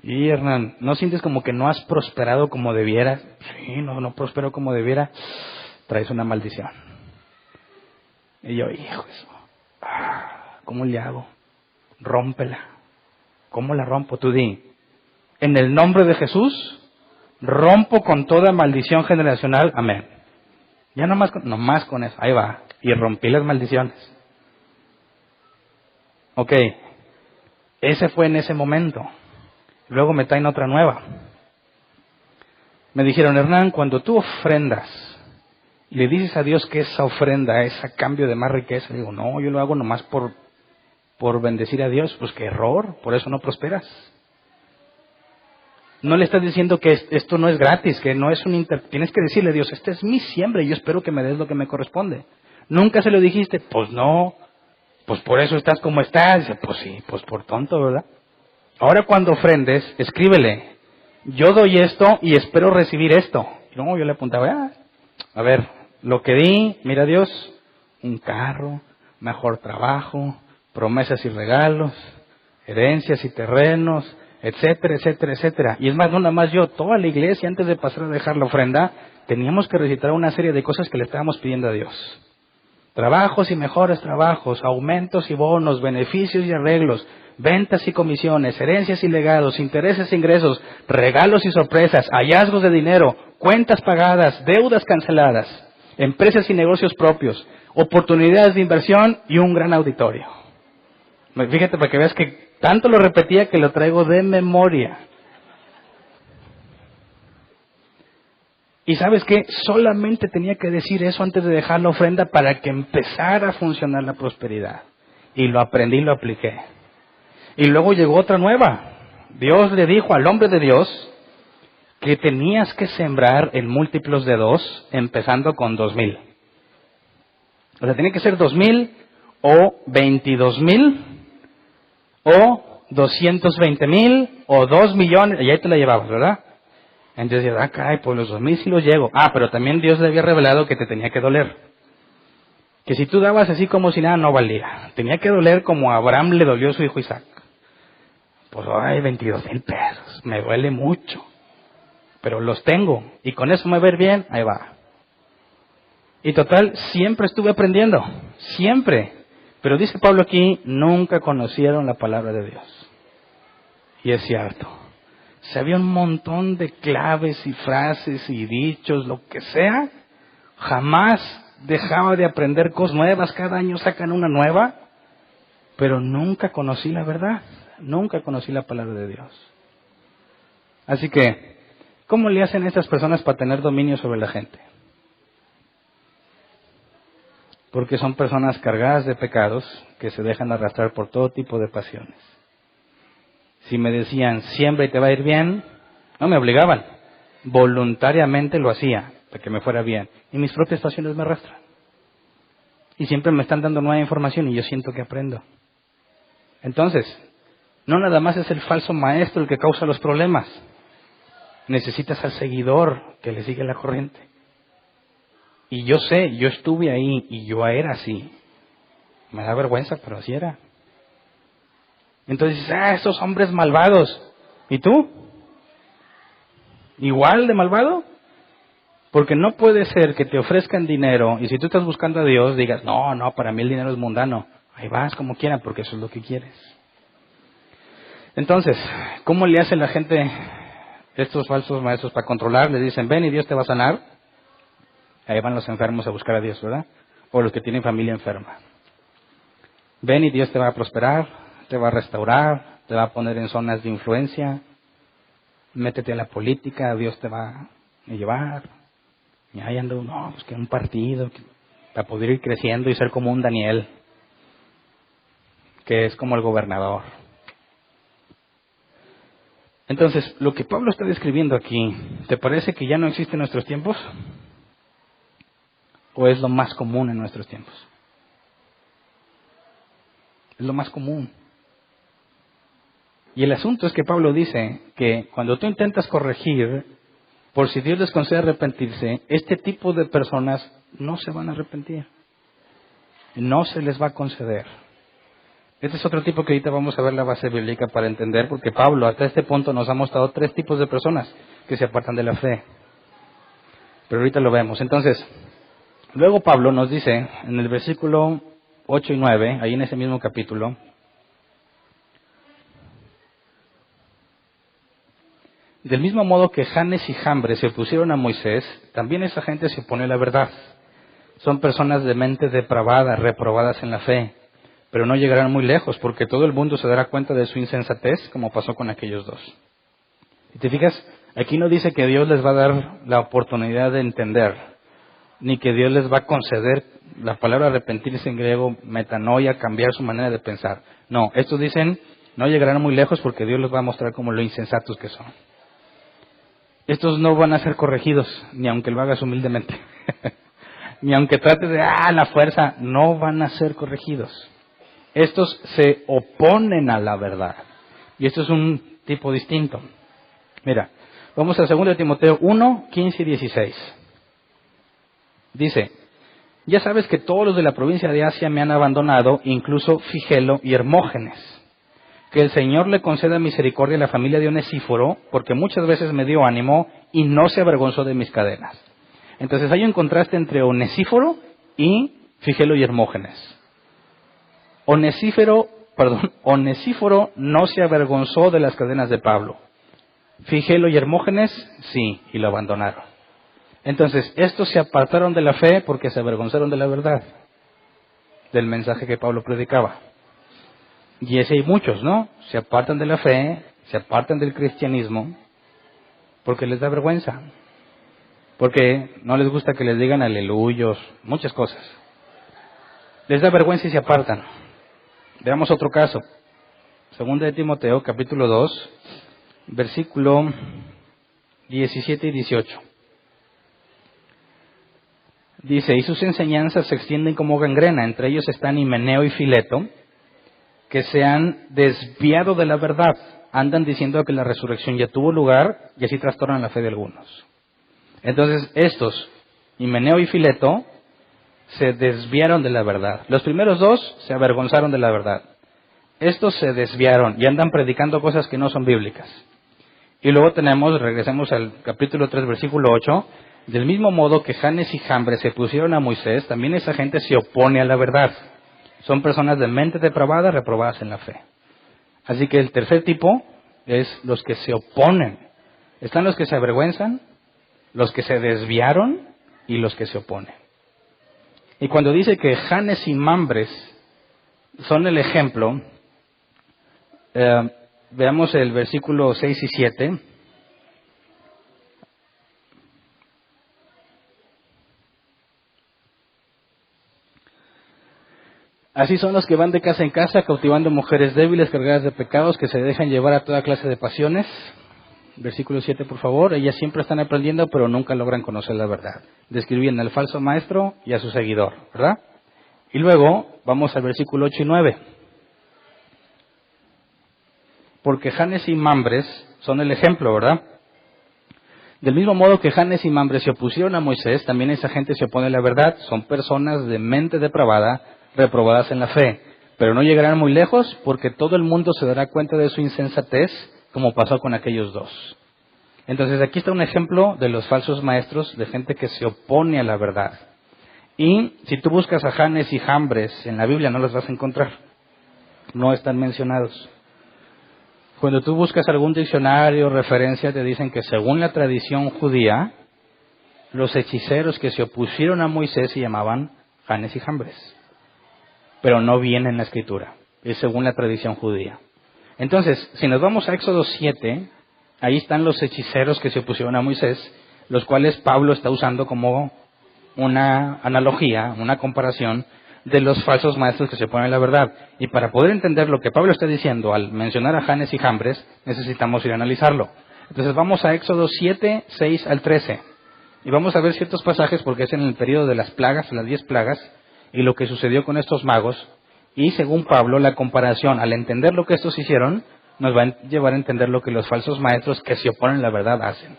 Y Hernán, ¿no sientes como que no has prosperado como debieras? Sí, no prospero como debiera. Traes una maldición. Y yo, hijo, eso, ¿cómo le hago? Rómpela. ¿Cómo la rompo? Tú di, en el nombre de Jesús, rompo con toda maldición generacional. Amén. Ya nomás con eso. Ahí va. Y rompí las maldiciones. Ok. Ese fue en ese momento. Luego me traen otra nueva. Me dijeron, Hernán, cuando tú ofrendas y le dices a Dios que esa ofrenda es a cambio de más riqueza, digo, no, yo lo hago nomás por bendecir a Dios. Pues qué error, por eso no prosperas. No le estás diciendo que esto no es gratis, que no es tienes que decirle a Dios, esta es mi siembra y yo espero que me des lo que me corresponde. Nunca se lo dijiste, pues no, pues por eso estás como estás. Dice, pues sí, pues por tonto, ¿verdad? Ahora cuando ofrendes, escríbele, yo doy esto y espero recibir esto. Y luego yo le apuntaba, a ver, lo que di, mira Dios, un carro, mejor trabajo, promesas y regalos, herencias y terrenos, etcétera, etcétera, etcétera. Y es más, no nada más yo, toda la iglesia, antes de pasar a dejar la ofrenda, teníamos que recitar una serie de cosas que le estábamos pidiendo a Dios. Trabajos y mejores trabajos, aumentos y bonos, beneficios y arreglos, ventas y comisiones, herencias y legados, intereses e ingresos, regalos y sorpresas, hallazgos de dinero, cuentas pagadas, deudas canceladas, empresas y negocios propios, oportunidades de inversión y un gran auditorio. Fíjate para que veas que tanto lo repetía que lo traigo de memoria. Y ¿sabes qué? Solamente tenía que decir eso antes de dejar la ofrenda para que empezara a funcionar la prosperidad. Y lo aprendí y lo apliqué. Y luego llegó otra nueva. Dios le dijo al hombre de Dios que tenías que sembrar en múltiplos de 2, empezando con 2,000. O sea, tenía que ser 2,000 o 22,000 o 220,000 o 2 millones. Y ahí te la llevabas, ¿verdad? Entonces, caray, pues los 2,000 sí los llego. Pero también Dios le había revelado que te tenía que doler. Que si tú dabas así como si nada, no valía. Tenía que doler como a Abraham le dolió a su hijo Isaac. Pues, 22,000 pesos. Me duele mucho. Pero los tengo. Y con eso me va a ir bien, ahí va. Y total, siempre estuve aprendiendo. Siempre. Pero dice Pablo aquí, nunca conocieron la palabra de Dios. Y es cierto. Sabía un montón de claves y frases y dichos, lo que sea. Jamás dejaba de aprender cosas nuevas, cada año sacan una nueva, pero nunca conocí la verdad, nunca conocí la palabra de Dios. Así que, ¿cómo le hacen estas personas para tener dominio sobre la gente? Porque son personas cargadas de pecados que se dejan arrastrar por todo tipo de pasiones. Si me decían, siembra y te va a ir bien, no me obligaban. Voluntariamente lo hacía, para que me fuera bien. Y mis propias pasiones me arrastran. Y siempre me están dando nueva información y yo siento que aprendo. Entonces, no nada más es el falso maestro el que causa los problemas. Necesitas al seguidor que le sigue la corriente. Y yo sé, yo estuve ahí y yo era así. Me da vergüenza, pero así era. Entonces dices, estos hombres malvados. ¿Y tú? ¿Igual de malvado? Porque no puede ser que te ofrezcan dinero y si tú estás buscando a Dios digas, no, para mí el dinero es mundano. Ahí vas como quieran porque eso es lo que quieres. Entonces, ¿cómo le hace la gente, estos falsos maestros, para controlar? Le dicen, ven y Dios te va a sanar. Ahí van los enfermos a buscar a Dios, ¿verdad? O los que tienen familia enferma. Ven y Dios te va a prosperar, te va a restaurar, te va a poner en zonas de influencia. Métete a la política, Dios te va a llevar. Y ahí ando, pues que un partido, para poder ir creciendo y ser como un Daniel, que es como el gobernador. Entonces, lo que Pablo está describiendo aquí, ¿te parece que ya no existe en nuestros tiempos? ¿O es lo más común en nuestros tiempos? Es lo más común. Y el asunto es que Pablo dice que cuando tú intentas corregir, por si Dios les concede arrepentirse, este tipo de personas no se van a arrepentir. No se les va a conceder. Este es otro tipo que ahorita vamos a ver la base bíblica para entender, porque Pablo hasta este punto nos ha mostrado 3 tipos de personas que se apartan de la fe. Pero ahorita lo vemos. Entonces, luego Pablo nos dice en el versículo 8 y 9, ahí en ese mismo capítulo, del mismo modo que Janes y Jambres se opusieron a Moisés, también esa gente se opone a la verdad. Son personas de mente depravada, reprobadas en la fe, pero no llegarán muy lejos porque todo el mundo se dará cuenta de su insensatez, como pasó con aquellos dos. ¿Y te fijas? Aquí no dice que Dios les va a dar la oportunidad de entender, ni que Dios les va a conceder, la palabra arrepentirse en griego, metanoia, cambiar su manera de pensar. No, estos dicen, no llegarán muy lejos porque Dios les va a mostrar como lo insensatos que son. Estos no van a ser corregidos, ni aunque lo hagas humildemente. Ni aunque trates de, la fuerza, no van a ser corregidos. Estos se oponen a la verdad. Y esto es un tipo distinto. Mira, vamos a 2 Timoteo 1, 15 y 16. Dice, ya sabes que todos los de la provincia de Asia me han abandonado, incluso Figelo y Hermógenes. Que el Señor le conceda misericordia a la familia de Onesíforo, porque muchas veces me dio ánimo y no se avergonzó de mis cadenas. Entonces hay un contraste entre Onesíforo y Figelo y Hermógenes. Onesíforo no se avergonzó de las cadenas de Pablo. Figelo y Hermógenes, sí, y lo abandonaron. Entonces, estos se apartaron de la fe porque se avergonzaron de la verdad, del mensaje que Pablo predicaba. Y ese hay muchos, ¿no? Se apartan de la fe, se apartan del cristianismo, porque les da vergüenza. Porque no les gusta que les digan aleluyos, muchas cosas. Les da vergüenza y se apartan. Veamos otro caso. 2 Timoteo, capítulo 2, versículo 17 y 18. Dice, y sus enseñanzas se extienden como gangrena. Entre ellos están Himeneo y Fileto, que se han desviado de la verdad. Andan diciendo que la resurrección ya tuvo lugar y así trastornan la fe de algunos. Entonces, estos, Himeneo y Fileto, se desviaron de la verdad. Los primeros dos se avergonzaron de la verdad. Estos se desviaron y andan predicando cosas que no son bíblicas. Y luego regresemos al capítulo 3, versículo 8, del mismo modo que Janes y Jambres se pusieron a Moisés, también esa gente se opone a la verdad. Son personas de mente depravada, reprobadas en la fe. Así que el tercer tipo es los que se oponen. Están los que se avergüenzan, los que se desviaron y los que se oponen. Y cuando dice que Janes y Mambres son el ejemplo, veamos el versículo 6 y 7. Así son los que van de casa en casa, cautivando mujeres débiles, cargadas de pecados, que se dejan llevar a toda clase de pasiones. Versículo 7, por favor. Ellas siempre están aprendiendo, pero nunca logran conocer la verdad. Describiendo al falso maestro y a su seguidor, ¿verdad? Y luego, vamos al versículo 8 y 9. Porque Janes y Mambres son el ejemplo, ¿verdad? Del mismo modo que Janes y Mambres se opusieron a Moisés, también esa gente se opone a la verdad. Son personas de mente depravada, reprobadas en la fe, pero no llegarán muy lejos porque todo el mundo se dará cuenta de su insensatez, como pasó con aquellos dos. Entonces aquí está un ejemplo de los falsos maestros, de gente que se opone a la verdad. Y si tú buscas a Janes y Jambres en la Biblia no los vas a encontrar, no están mencionados. Cuando tú buscas algún diccionario o referencia te dicen que según la tradición judía, los hechiceros que se opusieron a Moisés se llamaban Janes y Jambres. Pero no viene en la Escritura, es según la tradición judía. Entonces, si nos vamos a Éxodo 7, ahí están los hechiceros que se opusieron a Moisés, los cuales Pablo está usando como una analogía, una comparación de los falsos maestros que se oponen a la verdad. Y para poder entender lo que Pablo está diciendo al mencionar a Janes y Jambres, necesitamos ir a analizarlo. Entonces vamos a Éxodo 7, 6 al 13. Y vamos a ver ciertos pasajes porque es en el periodo de las plagas, las 10 plagas, y lo que sucedió con estos magos, y según Pablo, la comparación, al entender lo que estos hicieron, nos va a llevar a entender lo que los falsos maestros que se oponen a la verdad hacen.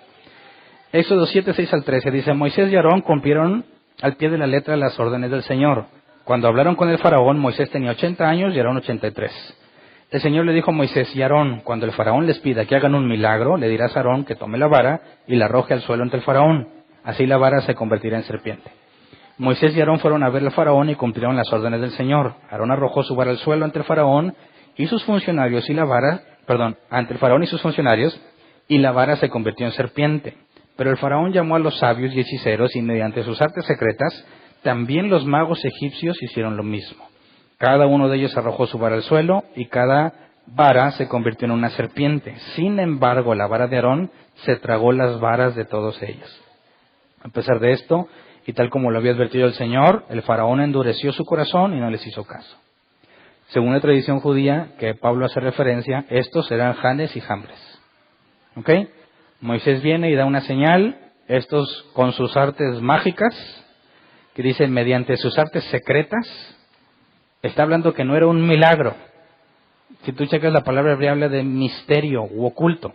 Éxodo 7, 6 al 13 dice, Moisés y Aarón cumplieron al pie de la letra las órdenes del Señor. Cuando hablaron con el faraón, Moisés tenía 80 años y Aarón 83. El Señor le dijo a Moisés y Aarón, cuando el faraón les pida que hagan un milagro, le dirás a Aarón que tome la vara y la arroje al suelo ante el faraón. Así la vara se convertirá en serpiente. Moisés y Aarón fueron a ver al faraón y cumplieron las órdenes del Señor. Aarón arrojó su vara al suelo ante el faraón y sus funcionarios ante el faraón y sus funcionarios, y la vara se convirtió en serpiente. Pero el faraón llamó a los sabios y hechiceros y mediante sus artes secretas, también los magos egipcios hicieron lo mismo. Cada uno de ellos arrojó su vara al suelo y cada vara se convirtió en una serpiente. Sin embargo, la vara de Aarón se tragó las varas de todos ellos. A pesar de esto, y tal como lo había advertido el Señor, el faraón endureció su corazón y no les hizo caso. Según la tradición judía que Pablo hace referencia, estos eran Janes y Jambres. ¿Ok? Moisés viene y da una señal, estos con sus artes mágicas, que dicen mediante sus artes secretas, está hablando que no era un milagro. Si tú checas la palabra hebrea habla de misterio u oculto.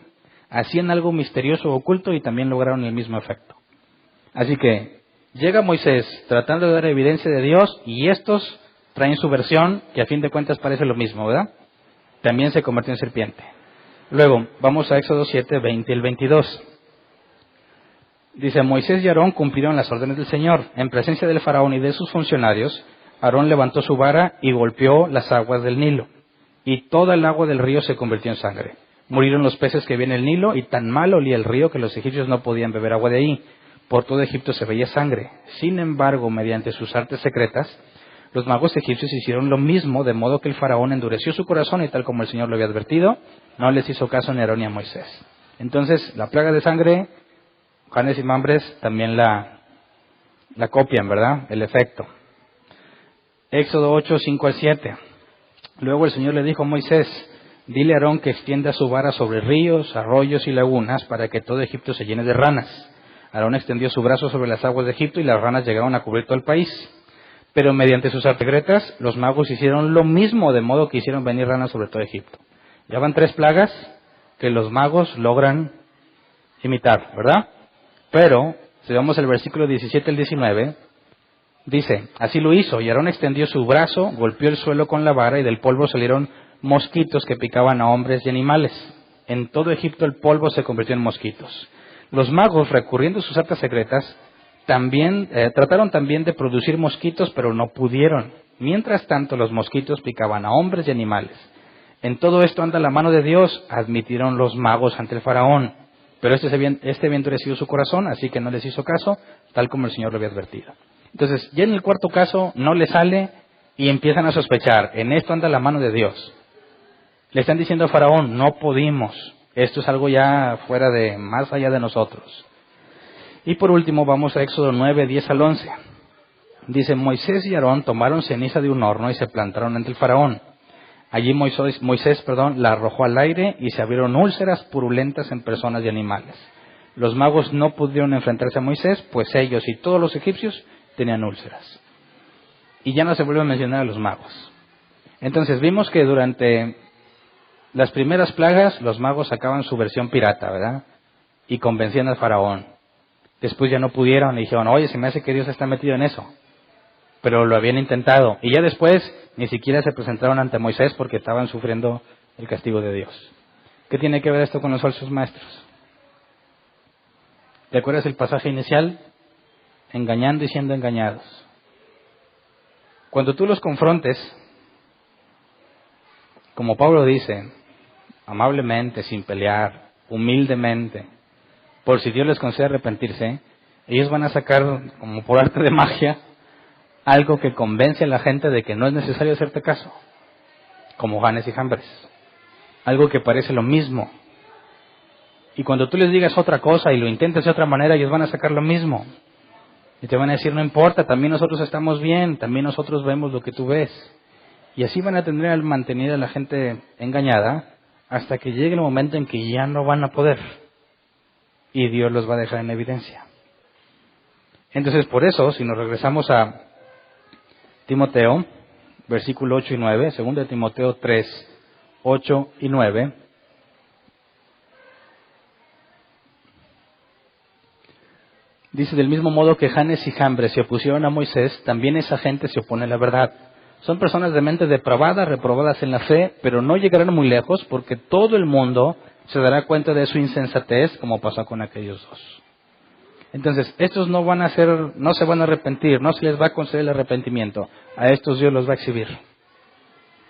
Hacían algo misterioso o oculto y también lograron el mismo efecto. Así que llega Moisés tratando de dar evidencia de Dios y estos traen su versión que a fin de cuentas parece lo mismo, ¿verdad? También se convirtió en serpiente. Luego, vamos a Éxodo 7, 20 y el 22. Dice, Moisés y Aarón cumplieron las órdenes del Señor. En presencia del faraón y de sus funcionarios, Aarón levantó su vara y golpeó las aguas del Nilo. Y toda el agua del río se convirtió en sangre. Murieron los peces que había en el Nilo y tan mal olía el río que los egipcios no podían beber agua de ahí. Por todo Egipto se veía sangre. Sin embargo, mediante sus artes secretas, los magos egipcios hicieron lo mismo, de modo que el faraón endureció su corazón y tal como el Señor lo había advertido, no les hizo caso ni a Aarón ni a Moisés. Entonces, la plaga de sangre, Janes y Mambres también la copian, ¿verdad? El efecto. Éxodo 8, 5 al 7. Luego el Señor le dijo a Moisés, dile a Aarón que extienda su vara sobre ríos, arroyos y lagunas para que todo Egipto se llene de ranas. Aarón extendió su brazo sobre las aguas de Egipto y las ranas llegaron a cubrir todo el país. Pero mediante sus artes secretas, los magos hicieron lo mismo, de modo que hicieron venir ranas sobre todo Egipto. Ya van 3 plagas que los magos logran imitar, ¿verdad? Pero, si vamos al versículo 17 al 19, dice, así lo hizo, y Aarón extendió su brazo, golpeó el suelo con la vara, y del polvo salieron mosquitos que picaban a hombres y animales. En todo Egipto el polvo se convirtió en mosquitos. Los magos, recurriendo a sus artes secretas, trataron también de producir mosquitos, pero no pudieron. Mientras tanto, los mosquitos picaban a hombres y animales. En todo esto anda la mano de Dios, admitieron los magos ante el faraón. Pero este había endurecido su corazón, así que no les hizo caso, tal como el Señor lo había advertido. Entonces, ya en el cuarto caso no le sale y empiezan a sospechar. En esto anda la mano de Dios. Le están diciendo a Faraón, no pudimos. Esto es algo ya fuera de, más allá de nosotros. Y por último vamos a Éxodo 9, 10 al 11. Dice, Moisés y Aarón tomaron ceniza de un horno y se plantaron ante el Faraón. Allí Moisés, la arrojó al aire y se abrieron úlceras purulentas en personas y animales. Los magos no pudieron enfrentarse a Moisés, pues ellos y todos los egipcios tenían úlceras. Y ya no se vuelve a mencionar a los magos. Entonces vimos que durante las primeras plagas los magos sacaban su versión pirata, ¿verdad? Y convencían al Faraón. Después ya no pudieron y dijeron, oye, se me hace que Dios está metido en eso. Pero lo habían intentado. Y ya después ni siquiera se presentaron ante Moisés porque estaban sufriendo el castigo de Dios. ¿Qué tiene que ver esto con los falsos maestros? ¿Te acuerdas el pasaje inicial? Engañando y siendo engañados. Cuando tú los confrontes, como Pablo dice, amablemente, sin pelear, humildemente, por si Dios les concede arrepentirse, ellos van a sacar, como por arte de magia, algo que convence a la gente de que no es necesario hacerte caso, como Janes y Jambres. Algo que parece lo mismo. Y cuando tú les digas otra cosa y lo intentes de otra manera, ellos van a sacar lo mismo. Y te van a decir, no importa, también nosotros estamos bien, también nosotros vemos lo que tú ves. Y así van a tener al mantener a la gente engañada hasta que llegue el momento en que ya no van a poder. Y Dios los va a dejar en evidencia. Entonces, por eso, si nos regresamos a Timoteo, versículo 8 y 9, 2 Timoteo 3, 8 y 9, dice, del mismo modo que Janes y Jambres se opusieron a Moisés, también esa gente se opone a la verdad. Son personas de mente depravada, reprobadas en la fe, pero no llegarán muy lejos porque todo el mundo se dará cuenta de su insensatez, como pasó con aquellos dos. Entonces, estos no se van a arrepentir, no se les va a conceder el arrepentimiento. A estos Dios los va a exhibir.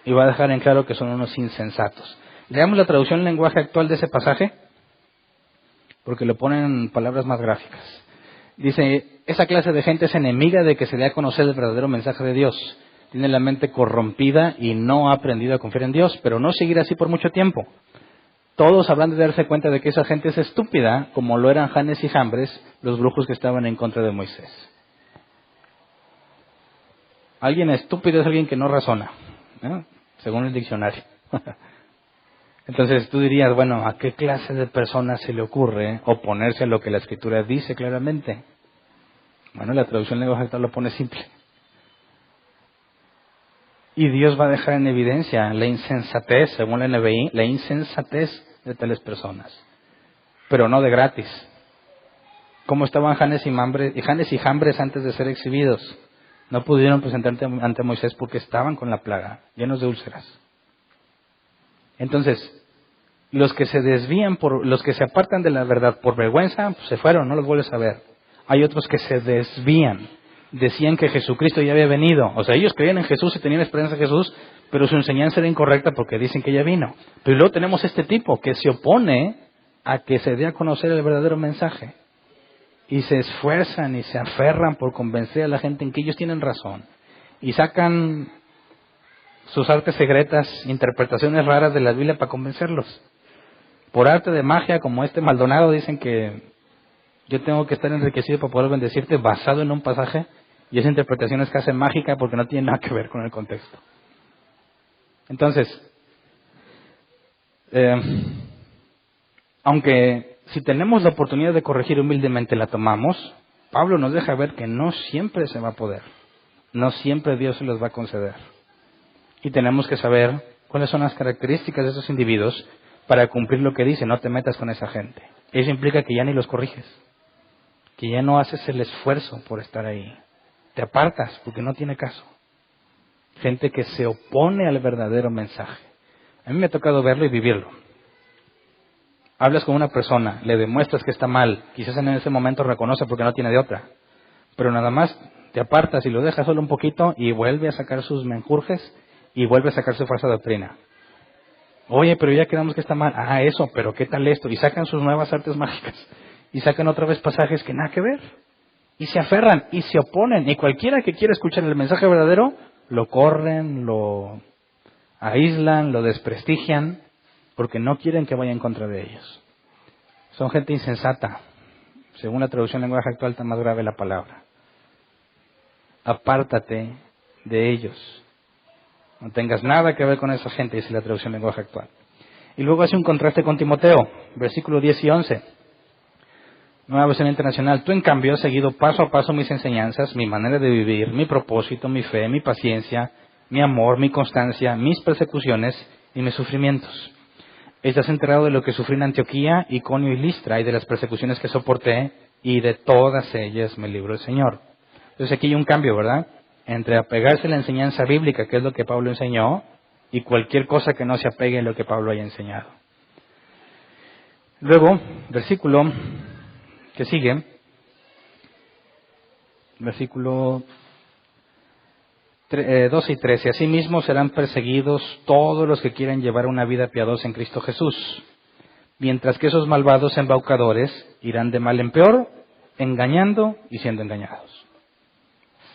Y va a dejar en claro que son unos insensatos. Leamos la traducción en lenguaje actual de ese pasaje, porque lo ponen en palabras más gráficas. Dice, esa clase de gente es enemiga de que se dé a conocer el verdadero mensaje de Dios. Tiene la mente corrompida y no ha aprendido a confiar en Dios, pero no seguirá así por mucho tiempo. Todos habrán de darse cuenta de que esa gente es estúpida, como lo eran Janes y Jambres, los brujos que estaban en contra de Moisés. Alguien estúpido es alguien que no razona, ¿no? Según el diccionario. Entonces tú dirías, bueno, ¿a qué clase de personas se le ocurre oponerse a lo que la Escritura dice claramente? Bueno, la traducción lenguaje actual lo pone simple. Y Dios va a dejar en evidencia la insensatez, según la NBI, la insensatez de tales personas. Pero no de gratis. ¿Cómo estaban Janes y Jambres antes de ser exhibidos? No pudieron presentarse ante Moisés porque estaban con la plaga, llenos de úlceras. Entonces, los que se desvían, los que se apartan de la verdad por vergüenza, pues se fueron, no los vuelves a ver. Hay otros que se desvían. Decían que Jesucristo ya había venido. O sea, ellos creían en Jesús y tenían esperanza en Jesús, pero su enseñanza era incorrecta porque dicen que ya vino. Pero luego tenemos este tipo que se opone a que se dé a conocer el verdadero mensaje. Y se esfuerzan y se aferran por convencer a la gente en que ellos tienen razón. Y sacan sus artes secretas, interpretaciones raras de la Biblia para convencerlos. Por arte de magia, como este Maldonado, dicen que yo tengo que estar enriquecido para poder bendecirte basado en un pasaje, y esa interpretación es casi mágica porque no tiene nada que ver con el contexto. Entonces, aunque si tenemos la oportunidad de corregir humildemente la tomamos, Pablo nos deja ver que no siempre se va a poder, no siempre Dios se los va a conceder. Y tenemos que saber cuáles son las características de esos individuos para cumplir lo que dice, no te metas con esa gente. Eso implica que ya ni los corriges, que ya no haces el esfuerzo por estar ahí. Te apartas porque no tiene caso. Gente que se opone al verdadero mensaje. A mí me ha tocado verlo y vivirlo. Hablas con una persona, le demuestras que está mal, quizás en ese momento reconoce porque no tiene de otra, pero nada más te apartas y lo dejas solo un poquito y vuelve a sacar sus menjurjes y vuelve a sacar su falsa doctrina. Oye, pero ya quedamos que está mal. Ah, eso, pero ¿qué tal esto? Y sacan sus nuevas artes mágicas y sacan otra vez pasajes que nada que ver. y se aferran y se oponen. Y cualquiera que quiera escuchar el mensaje verdadero, lo corren, lo aíslan, lo desprestigian, porque no quieren que vaya en contra de ellos. Son gente insensata. Según la traducción lenguaje actual, está más grave la palabra. Apártate de ellos. No tengas nada que ver con esa gente, dice la traducción lenguaje actual. Y luego hace un contraste con Timoteo, versículos 10 y 11. Nueva versión internacional. Tú, en cambio, has seguido paso a paso mis enseñanzas, mi manera de vivir, mi propósito, mi fe, mi paciencia, mi amor, mi constancia, mis persecuciones y mis sufrimientos. Estás enterado de lo que sufrí en Antioquía, Iconio y Listra, y de las persecuciones que soporté, y de todas ellas me libró el Señor. Entonces aquí hay un cambio, ¿verdad? Entre apegarse a la enseñanza bíblica, que es lo que Pablo enseñó, y cualquier cosa que no se apegue a lo que Pablo haya enseñado. Luego, versículo que sigue, versículo 12 y 13. Asimismo serán perseguidos todos los que quieren llevar una vida piadosa en Cristo Jesús, mientras que esos malvados embaucadores irán de mal en peor, engañando y siendo engañados.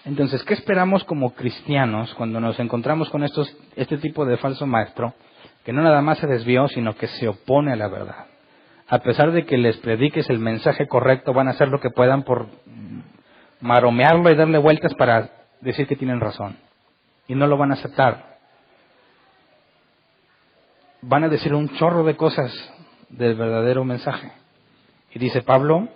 Entonces, ¿qué esperamos como cristianos cuando nos encontramos con este tipo de falso maestro, que no nada más se desvió, sino que se opone a la verdad? A pesar de que les prediques el mensaje correcto, van a hacer lo que puedan por maromearlo y darle vueltas para decir que tienen razón. Y no lo van a aceptar. Van a decir un chorro de cosas del verdadero mensaje. Y dice Pablo,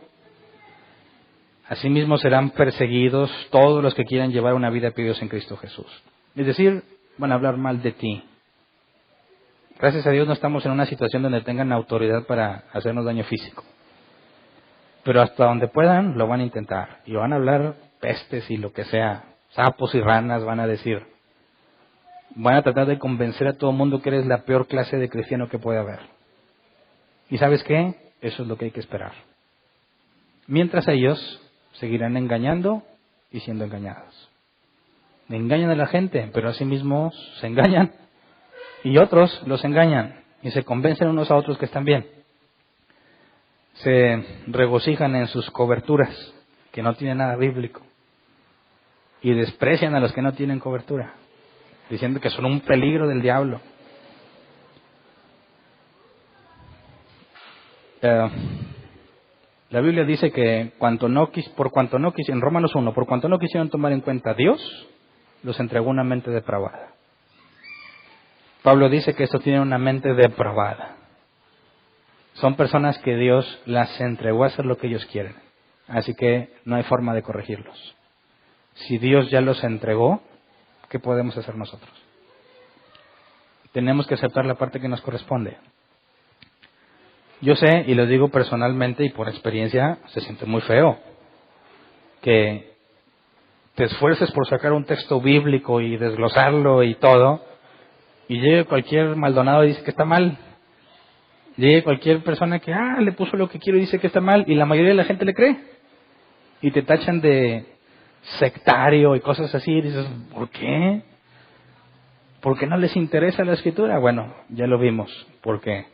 asimismo serán perseguidos todos los que quieran llevar una vida piadosa en Cristo Jesús. Es decir, van a hablar mal de ti. Gracias a Dios no estamos en una situación donde tengan autoridad para hacernos daño físico. Pero hasta donde puedan, lo van a intentar. Y van a hablar pestes y lo que sea. Sapos y ranas van a decir. Van a tratar de convencer a todo el mundo que eres la peor clase de cristiano que puede haber. ¿Y sabes qué? Eso es lo que hay que esperar. Mientras ellos seguirán engañando y siendo engañados. Engañan a la gente, pero así mismos se engañan. Y otros los engañan y se convencen unos a otros que están bien. Se regocijan en sus coberturas, que no tienen nada bíblico. Y desprecian a los que no tienen cobertura, diciendo que son un peligro del diablo. La Biblia dice que en Romanos 1, por cuanto no quisieron tomar en cuenta a Dios, los entregó una mente depravada. Pablo dice que estos tienen una mente depravada. Son personas que Dios las entregó a hacer lo que ellos quieren. Así que no hay forma de corregirlos. Si Dios ya los entregó, ¿qué podemos hacer nosotros? Tenemos que aceptar la parte que nos corresponde. Yo sé, y lo digo personalmente y por experiencia, se siente muy feo que te esfuerces por sacar un texto bíblico y desglosarlo y todo, y llegue cualquier Maldonado y dice que está mal. Llegue cualquier persona que le puso lo que quiero y dice que está mal, y la mayoría de la gente le cree. Y te tachan de sectario y cosas así, y dices, ¿por qué? ¿Por qué no les interesa la Escritura? Bueno, ya lo vimos, porque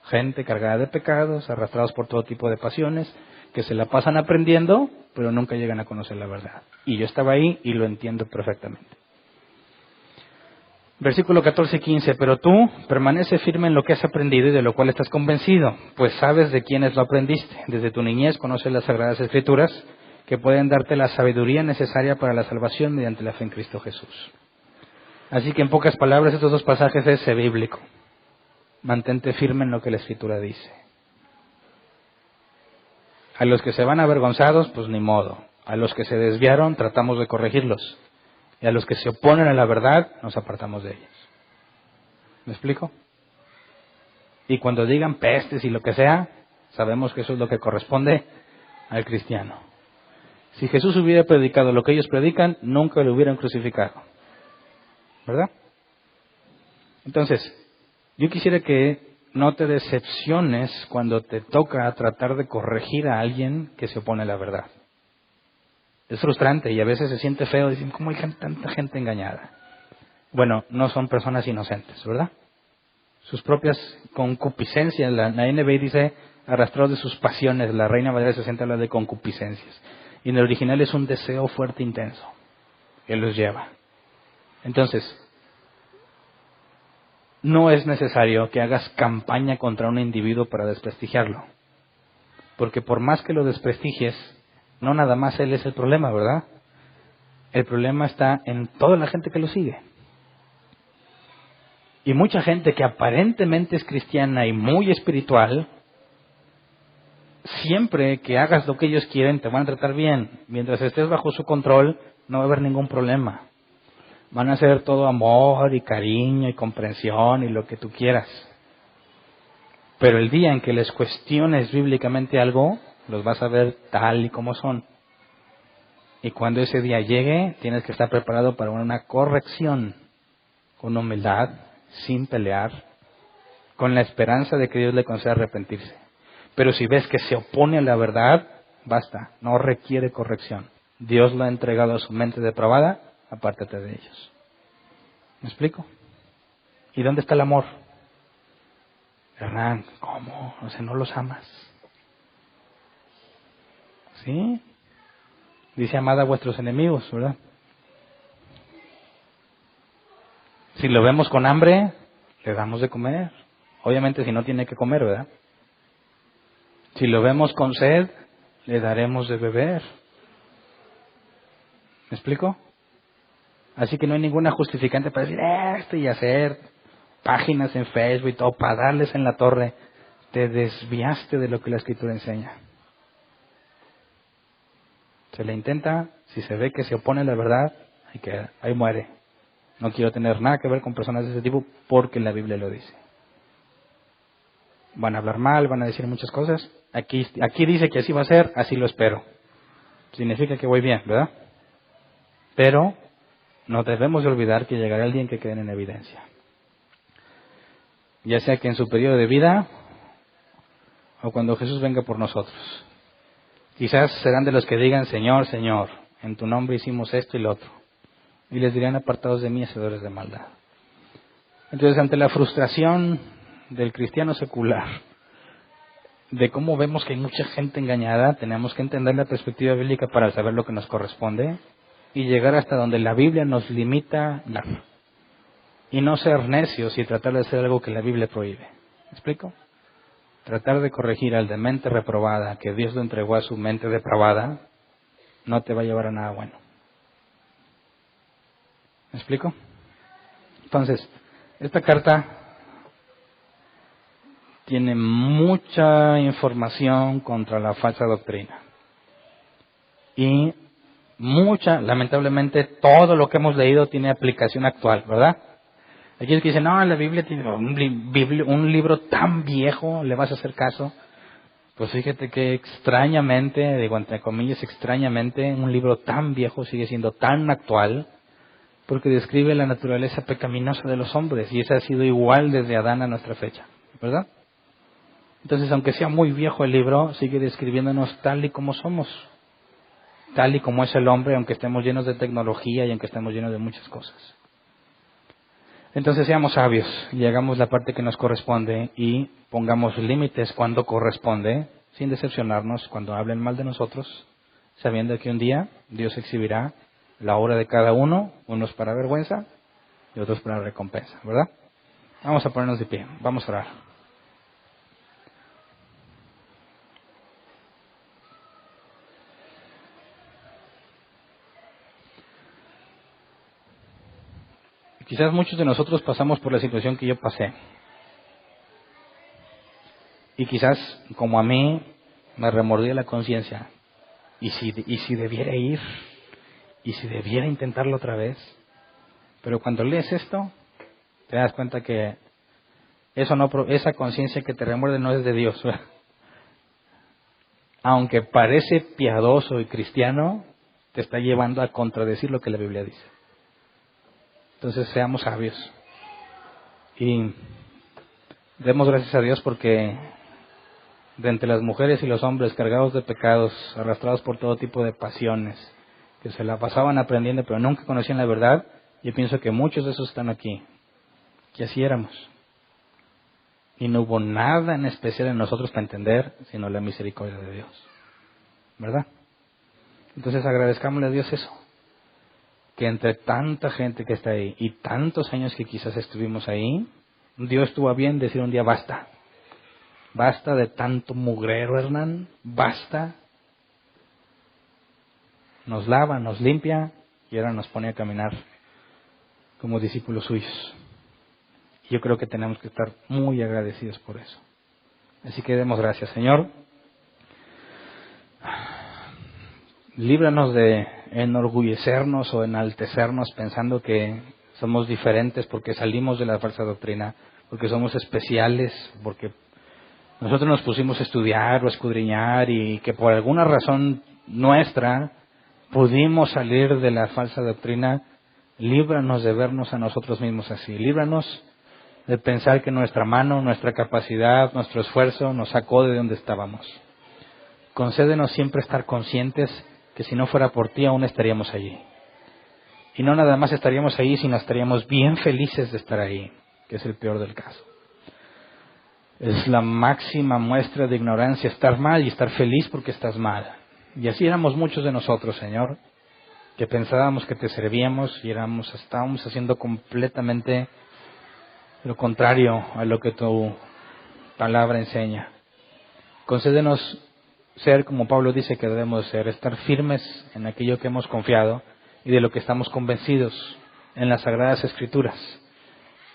gente cargada de pecados, arrastrados por todo tipo de pasiones, que se la pasan aprendiendo, pero nunca llegan a conocer la verdad. Y yo estaba ahí y lo entiendo perfectamente. Versículo 14 y 15, pero tú permanece firme en lo que has aprendido y de lo cual estás convencido, pues sabes de quiénes lo aprendiste. Desde tu niñez conoces las Sagradas Escrituras, que pueden darte la sabiduría necesaria para la salvación mediante la fe en Cristo Jesús. Así que en pocas palabras estos dos pasajes es bíblico. Mantente firme en lo que la Escritura dice. A los que se van avergonzados, pues ni modo. A los que se desviaron, tratamos de corregirlos. Y a los que se oponen a la verdad, nos apartamos de ellos. ¿Me explico? Y cuando digan pestes y lo que sea, sabemos que eso es lo que corresponde al cristiano. Si Jesús hubiera predicado lo que ellos predican, nunca lo hubieran crucificado. ¿Verdad? Entonces, yo quisiera que no te decepciones cuando te toca tratar de corregir a alguien que se opone a la verdad. Es frustrante y a veces se siente feo. Dicen, ¿cómo hay tanta gente engañada? Bueno, no son personas inocentes, ¿verdad? Sus propias concupiscencias. La NBI dice, arrastrados de sus pasiones. La Reina Valera 60 habla de concupiscencias. Y en el original es un deseo fuerte e intenso que los lleva. Entonces, no es necesario que hagas campaña contra un individuo para desprestigiarlo. Porque por más que lo desprestigies, no nada más él es el problema, ¿verdad? El problema está en toda la gente que lo sigue. Y mucha gente que aparentemente es cristiana y muy espiritual, siempre que hagas lo que ellos quieren, te van a tratar bien. Mientras estés bajo su control, no va a haber ningún problema. Van a ser todo amor y cariño y comprensión y lo que tú quieras. Pero el día en que les cuestiones bíblicamente algo, los vas a ver tal y como son. Y cuando ese día llegue, tienes que estar preparado para una corrección, con humildad, sin pelear, con la esperanza de que Dios le conceda arrepentirse. Pero si ves que se opone a la verdad, basta, no requiere corrección. Dios lo ha entregado a su mente depravada, apártate de ellos. ¿Me explico? ¿Y dónde está el amor? Hernán, ¿cómo? O sea, no los amas. ¿Sí? Dice, amad a vuestros enemigos, ¿verdad? Si lo vemos con hambre, le damos de comer. Obviamente si no tiene que comer, ¿verdad? Si lo vemos con sed, le daremos de beber. ¿Me explico? Así que no hay ninguna justificante para decir esto y hacer páginas en Facebook y todo para darles en la torre. Te desviaste de lo que la Escritura enseña. Se le intenta, si se ve que se opone a la verdad, ahí muere. No quiero tener nada que ver con personas de ese tipo porque la Biblia lo dice. Van a hablar mal, van a decir muchas cosas. Aquí dice que así va a ser, así lo espero. Significa que voy bien, ¿verdad? Pero no debemos de olvidar que llegará el día en que queden en evidencia. Ya sea que en su periodo de vida o cuando Jesús venga por nosotros. Quizás serán de los que digan, Señor, Señor, en tu nombre hicimos esto y lo otro. Y les dirán, apartados de mí, hacedores de maldad. Entonces, ante la frustración del cristiano secular, de cómo vemos que hay mucha gente engañada, tenemos que entender la perspectiva bíblica para saber lo que nos corresponde y llegar hasta donde la Biblia nos limita y no ser necios y tratar de hacer algo que la Biblia prohíbe. ¿Me explico? Tratar de corregir al de mente reprobada, que Dios lo entregó a su mente depravada, no te va a llevar a nada bueno. ¿Me explico? Entonces, esta carta tiene mucha información contra la falsa doctrina. Y lamentablemente, todo lo que hemos leído tiene aplicación actual, ¿verdad? Aquellos que dicen, no, la Biblia tiene un libro tan viejo, ¿le vas a hacer caso? Pues fíjate que extrañamente, digo entre comillas extrañamente, un libro tan viejo sigue siendo tan actual, porque describe la naturaleza pecaminosa de los hombres, y esa ha sido igual desde Adán a nuestra fecha, ¿verdad? Entonces, aunque sea muy viejo el libro, sigue describiéndonos tal y como somos, tal y como es el hombre, aunque estemos llenos de tecnología y aunque estemos llenos de muchas cosas. Entonces seamos sabios y hagamos la parte que nos corresponde y pongamos límites cuando corresponde, sin decepcionarnos cuando hablen mal de nosotros, sabiendo que un día Dios exhibirá la obra de cada uno, unos para vergüenza y otros para recompensa, ¿verdad? Vamos a ponernos de pie, vamos a orar. Quizás muchos de nosotros pasamos por la situación que yo pasé. Y quizás, como a mí, me remordía la conciencia. ¿Y si debiera ir? ¿Y si debiera intentarlo otra vez? Pero cuando lees esto, te das cuenta que esa conciencia que te remuerde no es de Dios. Aunque parece piadoso y cristiano, te está llevando a contradecir lo que la Biblia dice. Entonces seamos sabios. Y demos gracias a Dios porque de entre las mujeres y los hombres cargados de pecados, arrastrados por todo tipo de pasiones, que se la pasaban aprendiendo pero nunca conocían la verdad, yo pienso que muchos de esos están aquí, que así éramos. Y no hubo nada en especial en nosotros para entender, sino la misericordia de Dios. ¿Verdad? Entonces agradezcámosle a Dios eso, que entre tanta gente que está ahí y tantos años que quizás estuvimos ahí, Dios tuvo a bien decir un día basta. Basta de tanto mugrero, Hernán, basta. Nos lava, nos limpia y ahora nos pone a caminar como discípulos suyos. Yo creo que tenemos que estar muy agradecidos por eso. Así que demos gracias, Señor. Líbranos de enorgullecernos o enaltecernos pensando que somos diferentes porque salimos de la falsa doctrina, porque somos especiales, porque nosotros nos pusimos a estudiar o a escudriñar y que por alguna razón nuestra pudimos salir de la falsa doctrina. Líbranos de vernos a nosotros mismos así. Líbranos de pensar que nuestra mano, nuestra capacidad, nuestro esfuerzo nos sacó de donde estábamos. Concédenos siempre estar conscientes que si no fuera por ti aún estaríamos allí. Y no nada más estaríamos allí, sino estaríamos bien felices de estar ahí, que es el peor del caso. Es la máxima muestra de ignorancia estar mal y estar feliz porque estás mal. Y así éramos muchos de nosotros, Señor, que pensábamos que te servíamos y estábamos haciendo completamente lo contrario a lo que tu palabra enseña. Concédenos ser como Pablo dice que debemos ser, estar firmes en aquello que hemos confiado y de lo que estamos convencidos en las Sagradas Escrituras,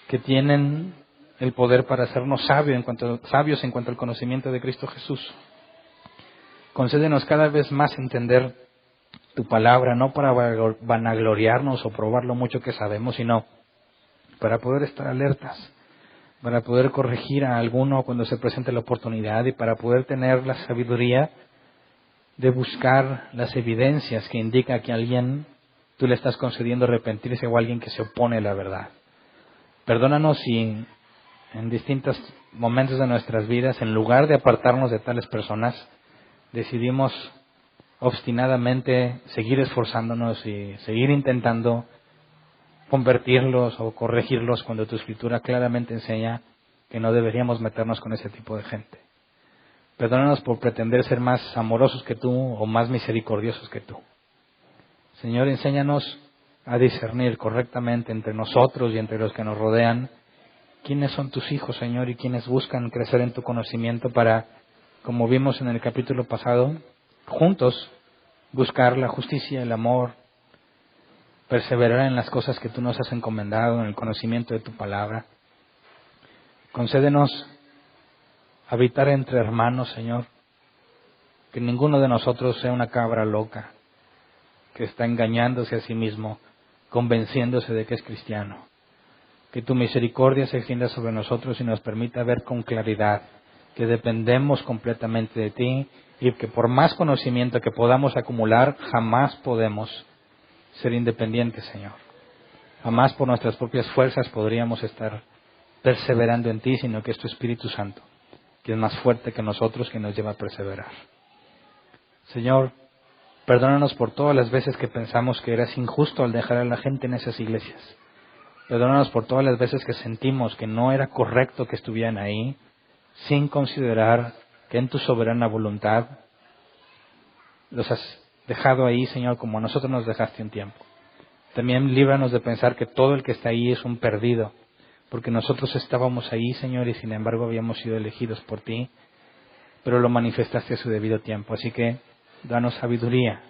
que tienen el poder para hacernos sabios en cuanto al conocimiento de Cristo Jesús. Concédenos cada vez más entender tu palabra, no para vanagloriarnos o probar lo mucho que sabemos, sino para poder estar alertas, para poder corregir a alguno cuando se presente la oportunidad y para poder tener la sabiduría de buscar las evidencias que indican que a alguien tú le estás concediendo arrepentirse o a alguien que se opone a la verdad. Perdónanos si en distintos momentos de nuestras vidas, en lugar de apartarnos de tales personas, decidimos obstinadamente seguir esforzándonos y seguir intentando convertirlos o corregirlos cuando tu Escritura claramente enseña que no deberíamos meternos con ese tipo de gente. Perdónanos por pretender ser más amorosos que tú o más misericordiosos que tú. Señor, enséñanos a discernir correctamente entre nosotros y entre los que nos rodean quiénes son tus hijos, Señor, y quienes buscan crecer en tu conocimiento para, como vimos en el capítulo pasado, juntos buscar la justicia, el amor, perseverar en las cosas que tú nos has encomendado, en el conocimiento de tu palabra. Concédenos habitar entre hermanos, Señor, que ninguno de nosotros sea una cabra loca que está engañándose a sí mismo, convenciéndose de que es cristiano. Que tu misericordia se extienda sobre nosotros y nos permita ver con claridad que dependemos completamente de ti y que por más conocimiento que podamos acumular, jamás podemos ser independientes, Señor. Jamás por nuestras propias fuerzas podríamos estar perseverando en ti, sino que es tu Espíritu Santo, que es más fuerte que nosotros, que nos lleva a perseverar. Señor, perdónanos por todas las veces que pensamos que eras injusto al dejar a la gente en esas iglesias. Perdónanos por todas las veces que sentimos que no era correcto que estuvieran ahí, sin considerar que en tu soberana voluntad los has dejado ahí, Señor, como a nosotros nos dejaste un tiempo. También líbranos de pensar que todo el que está ahí es un perdido, porque nosotros estábamos ahí, Señor, y sin embargo habíamos sido elegidos por ti, pero lo manifestaste a su debido tiempo. Así que danos sabiduría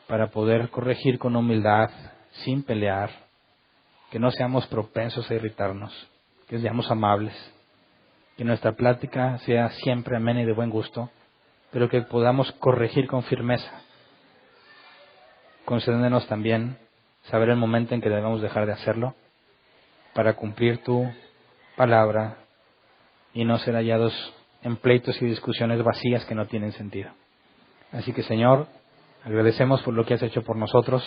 para poder corregir con humildad, sin pelear, que no seamos propensos a irritarnos, que seamos amables, que nuestra plática sea siempre amena y de buen gusto, pero que podamos corregir con firmeza. Concédenos también saber el momento en que debemos dejar de hacerlo para cumplir tu palabra y no ser hallados en pleitos y discusiones vacías que no tienen sentido. Así que, Señor, agradecemos por lo que has hecho por nosotros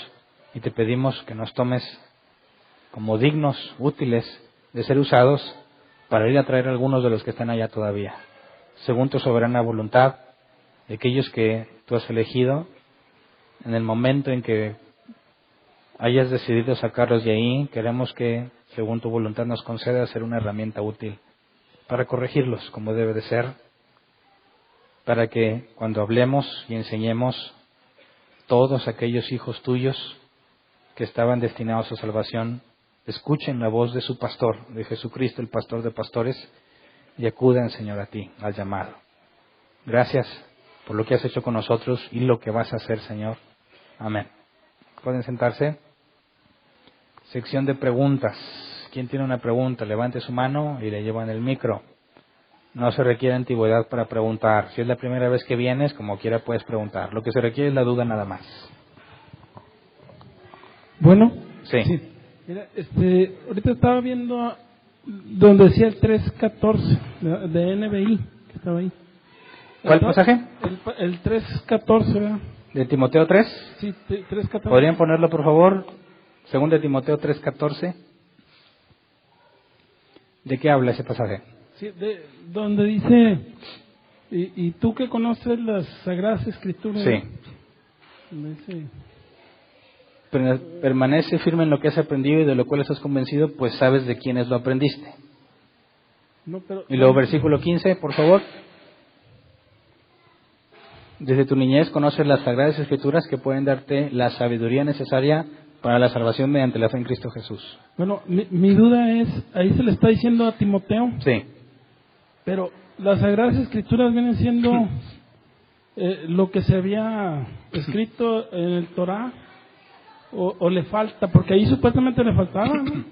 y te pedimos que nos tomes como dignos, útiles de ser usados para ir a traer a algunos de los que están allá todavía, según tu soberana voluntad, de aquellos que tú has elegido, en el momento en que hayas decidido sacarlos de ahí, queremos que, según tu voluntad, nos conceda ser una herramienta útil para corregirlos como debe de ser, para que cuando hablemos y enseñemos todos aquellos hijos tuyos que estaban destinados a salvación escuchen la voz de su pastor, de Jesucristo, el pastor de pastores, y acudan, Señor, a ti, al llamado. Gracias por lo que has hecho con nosotros y lo que vas a hacer, Señor. Amén. ¿Pueden sentarse? Sección de preguntas. ¿Quién tiene una pregunta? Levante su mano y le llevan el micro. No se requiere antigüedad para preguntar. Si es la primera vez que vienes, como quiera puedes preguntar. Lo que se requiere es la duda nada más. Bueno. Sí. Mira, ahorita estaba viendo donde decía el 3.14 de NBI, que estaba ahí. ¿Cuál pasaje? El 3.14, ¿verdad? ¿De Timoteo 3? Sí, 3.14. ¿Podrían ponerlo, por favor? Segundo de Timoteo 3.14. ¿De qué habla ese pasaje? Sí, donde dice, y tú que conoces las Sagradas Escrituras. Sí. Dice, Permanece firme en lo que has aprendido y de lo cual estás convencido, pues sabes de quiénes lo aprendiste. no, pero, Y luego versículo 15, por favor. Desde tu niñez conoces las Sagradas Escrituras que pueden darte la sabiduría necesaria para la salvación mediante la fe en Cristo Jesús. Bueno, mi duda es, ahí se le está diciendo a Timoteo, Sí. pero las Sagradas Escrituras vienen siendo lo que se había escrito en el Torá, o le falta, porque ahí supuestamente le faltaba, ¿no?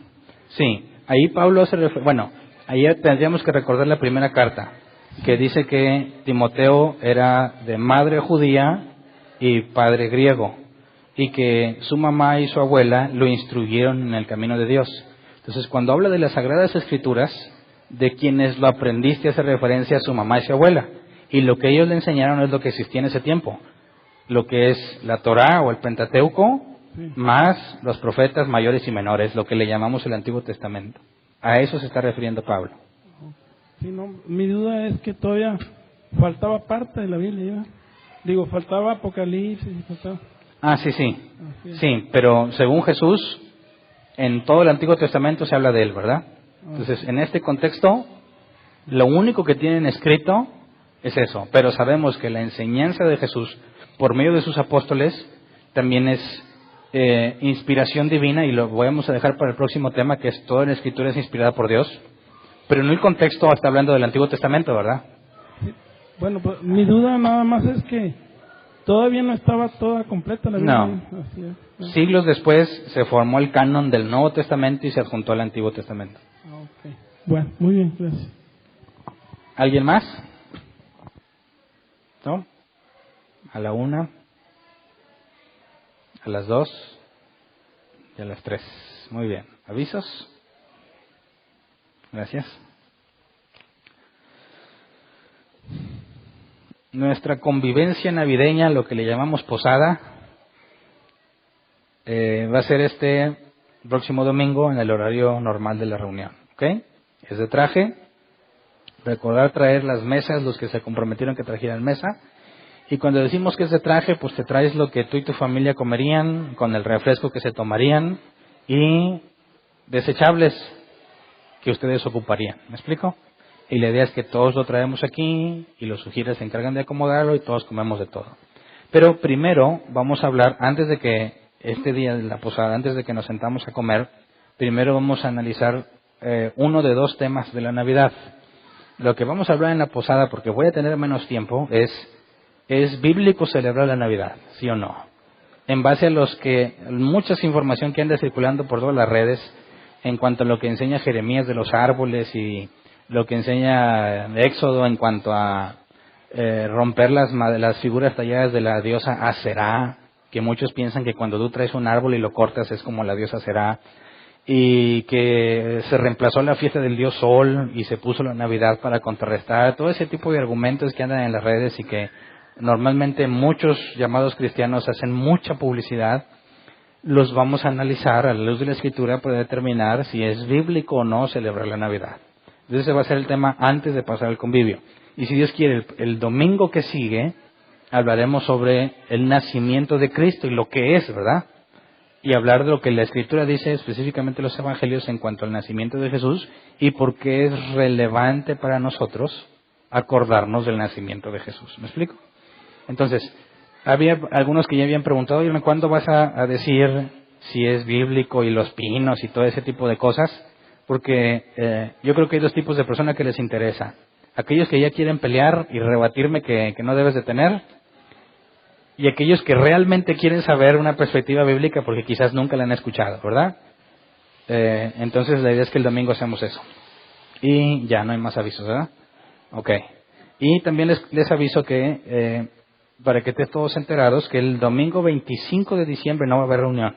Sí, ahí Pablo hace bueno, ahí tendríamos que recordar la primera carta, que dice que Timoteo era de madre judía y padre griego, y que su mamá y su abuela lo instruyeron en el camino de Dios. Entonces, cuando habla de las Sagradas Escrituras, de quienes lo aprendiste hace referencia a su mamá y su abuela, y lo que ellos le enseñaron es lo que existía en ese tiempo, lo que es la Torá o el Pentateuco, más los profetas mayores y menores, lo que le llamamos el Antiguo Testamento. A eso se está refiriendo Pablo. Sí, no, mi duda es que todavía faltaba parte de la Biblia, ¿no? Digo, faltaba Apocalipsis, faltaba... Ah, sí, sí, pero según Jesús, en todo el Antiguo Testamento se habla de él, ¿verdad? Entonces, en este contexto, lo único que tienen escrito es eso, pero sabemos que la enseñanza de Jesús, por medio de sus apóstoles, también es inspiración divina, y lo vamos a dejar para el próximo tema, que es toda la Escritura es inspirada por Dios, pero en el contexto está hablando del Antiguo Testamento, ¿verdad? Sí. Bueno, pues mi duda nada más es que todavía no estaba toda completa la Biblia. No. Así es, ¿no? Siglos después se formó el canon del Nuevo Testamento y se adjuntó al Antiguo Testamento. Okay. Bueno, muy bien, gracias. ¿Alguien más? ¿No? A la 1, a las 2 y a las 3. Muy bien. ¿Avisos? Gracias. Nuestra convivencia navideña, lo que le llamamos posada, va a ser este próximo domingo en el horario normal de la reunión. ¿Ok? Es de traje. Recordar traer las mesas, los que se comprometieron que trajeran mesa. Y cuando decimos que es de traje, pues te traes lo que tú y tu familia comerían, con el refresco que se tomarían y desechables que ustedes ocuparían. ¿Me explico? Y la idea es que todos lo traemos aquí y los sugieres se encargan de acomodarlo y todos comemos de todo. Pero primero vamos a hablar, antes de que este día de la posada, antes de que nos sentamos a comer, primero vamos a analizar uno de dos temas de la Navidad. Lo que vamos a hablar en la posada, porque voy a tener menos tiempo, ¿es bíblico celebrar la Navidad? ¿Sí o no? En base a mucha información que anda circulando por todas las redes en cuanto a lo que enseña Jeremías de los árboles y lo que enseña Éxodo en cuanto a romper las figuras talladas de la diosa Aserá, que muchos piensan que cuando tú traes un árbol y lo cortas es como la diosa Aserá, y que se reemplazó la fiesta del dios Sol y se puso la Navidad para contrarrestar todo ese tipo de argumentos que andan en las redes y que normalmente muchos llamados cristianos hacen mucha publicidad. Los vamos a analizar a la luz de la Escritura para determinar si es bíblico o no celebrar la Navidad. Entonces ese va a ser el tema antes de pasar al convivio. Y si Dios quiere, el domingo que sigue hablaremos sobre el nacimiento de Cristo y lo que es, ¿verdad? Y hablar de lo que la Escritura dice específicamente los Evangelios en cuanto al nacimiento de Jesús y por qué es relevante para nosotros acordarnos del nacimiento de Jesús. ¿Me explico? Entonces, Había algunos que ya habían preguntado, oye, ¿cuándo vas a decir si es bíblico y los pinos y todo ese tipo de cosas? Porque yo creo que hay dos tipos de personas que les interesa. Aquellos que ya quieren pelear y rebatirme que no debes de tener, y aquellos que realmente quieren saber una perspectiva bíblica porque quizás nunca la han escuchado, ¿verdad? Entonces la idea es que el domingo hacemos eso. Y ya, no hay más avisos, ¿verdad? Ok. Y también les aviso que, para que estén todos enterados, que el domingo 25 de diciembre no va a haber reunión.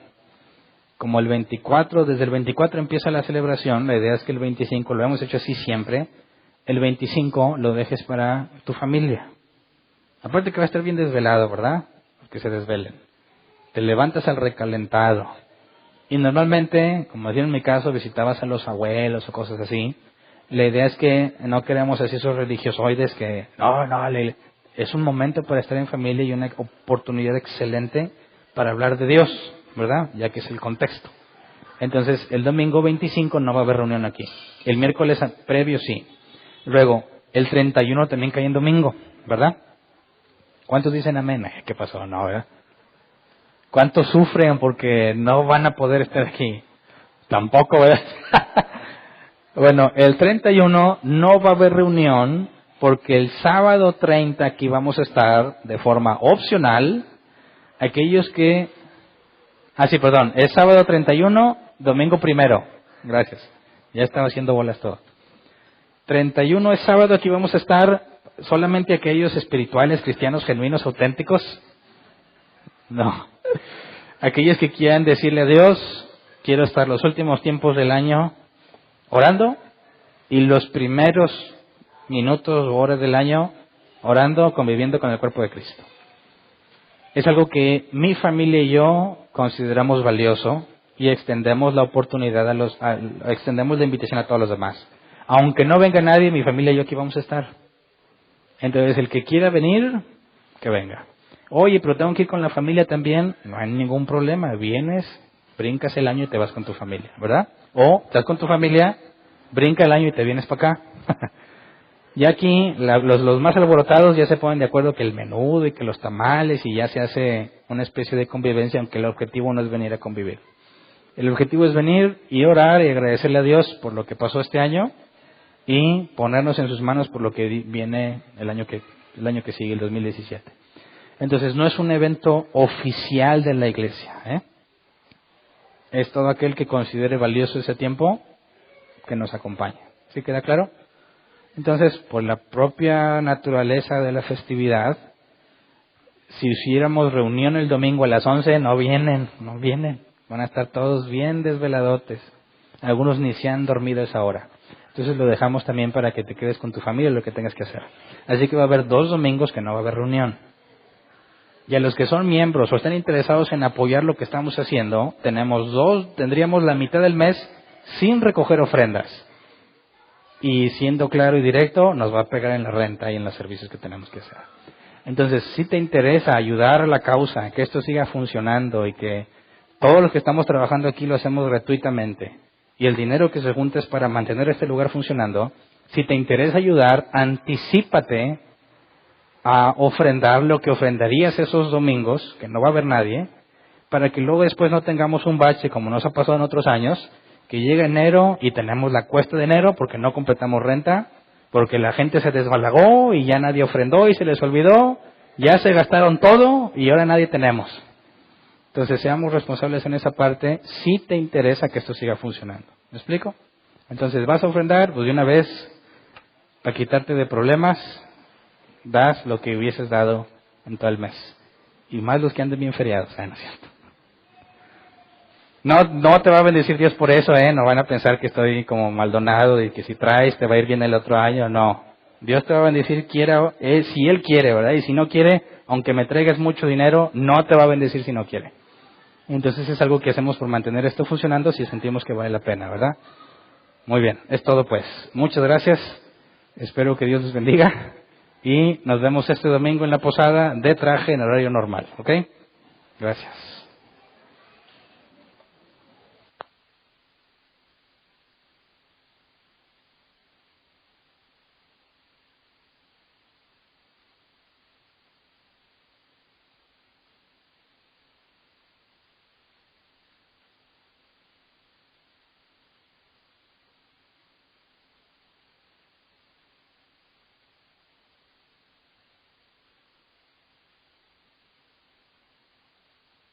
Como el 24, desde el 24 empieza la celebración, la idea es que el 25, lo hemos hecho así siempre, el 25 lo dejes para tu familia. Aparte que va a estar bien desvelado, ¿verdad? Que se desvelen. Te levantas al recalentado. Y normalmente, como decía en mi caso, visitabas a los abuelos o cosas así. La idea es que no queremos así esos religiosoides que, es un momento para estar en familia y una oportunidad excelente para hablar de Dios, ¿verdad? Ya que es el contexto. Entonces, el domingo 25 no va a haber reunión aquí. El miércoles previo sí. Luego, el 31 también cae en domingo, ¿verdad? ¿Cuántos dicen amén? ¿Qué pasó? No, ¿verdad? ¿Cuántos sufren porque no van a poder estar aquí? Tampoco, ¿verdad? Bueno, el 31 no va a haber reunión porque el sábado 30 aquí vamos a estar de forma opcional. Aquellos que... es sábado 31, domingo 1. Gracias. Ya estaba haciendo bolas todo. 31 es sábado, aquí vamos a estar solamente aquellos espirituales, cristianos, genuinos, auténticos. No. Aquellos que quieran decirle a Dios, quiero estar los últimos tiempos del año orando y los primeros minutos o horas del año orando, conviviendo con el cuerpo de Cristo. Es algo que mi familia y yo consideramos valioso y extendemos la oportunidad extendemos la invitación a todos los demás. Aunque no venga nadie, mi familia y yo aquí vamos a estar. Entonces, el que quiera venir, que venga. Oye, pero tengo que ir con la familia también. No hay ningún problema. Vienes, brincas el año y te vas con tu familia, ¿verdad? O estás con tu familia, brinca el año y te vienes para acá. Ya aquí, los más alborotados ya se ponen de acuerdo que el menudo y que los tamales y ya se hace una especie de convivencia, aunque el objetivo no es venir a convivir. El objetivo es venir y orar y agradecerle a Dios por lo que pasó este año y ponernos en sus manos por lo que viene el año que sigue, el 2017. Entonces, no es un evento oficial de la iglesia, Es todo aquel que considere valioso ese tiempo que nos acompañe. ¿Sí queda claro? Entonces, por la propia naturaleza de la festividad, si hiciéramos reunión el domingo a las 11, no vienen. Van a estar todos bien desveladotes. Algunos ni se han dormido a esa hora. Entonces lo dejamos también para que te quedes con tu familia, lo que tengas que hacer. Así que va a haber 2 domingos que no va a haber reunión. Y a los que son miembros o están interesados en apoyar lo que estamos haciendo, tendríamos la mitad del mes sin recoger ofrendas. Y siendo claro y directo, nos va a pegar en la renta y en los servicios que tenemos que hacer. Entonces, si te interesa ayudar a la causa, que esto siga funcionando y que todos los que estamos trabajando aquí lo hacemos gratuitamente, y el dinero que se junta es para mantener este lugar funcionando, si te interesa ayudar, anticípate a ofrendar lo que ofrendarías esos domingos, que no va a haber nadie, para que luego después no tengamos un bache como nos ha pasado en otros años, que llega enero y tenemos la cuesta de enero porque no completamos renta, porque la gente se desbalagó y ya nadie ofrendó y se les olvidó, ya se gastaron todo y ahora nadie tenemos. Entonces seamos responsables en esa parte si te interesa que esto siga funcionando. ¿Me explico? Entonces vas a ofrendar, pues de una vez, para quitarte de problemas, das lo que hubieses dado en todo el mes. Y más los que anden bien feriados, ¿no es cierto? No te va a bendecir Dios por eso, no van a pensar que estoy como Maldonado y que si traes te va a ir bien el otro año, no. Dios te va a bendecir si Él quiere, ¿verdad? Y si no quiere, aunque me traigas mucho dinero, no te va a bendecir si no quiere. Entonces es algo que hacemos por mantener esto funcionando si sentimos que vale la pena, ¿verdad? Muy bien, es todo pues. Muchas gracias, espero que Dios les bendiga y nos vemos este domingo en la posada de traje en horario normal, ¿ok? Gracias.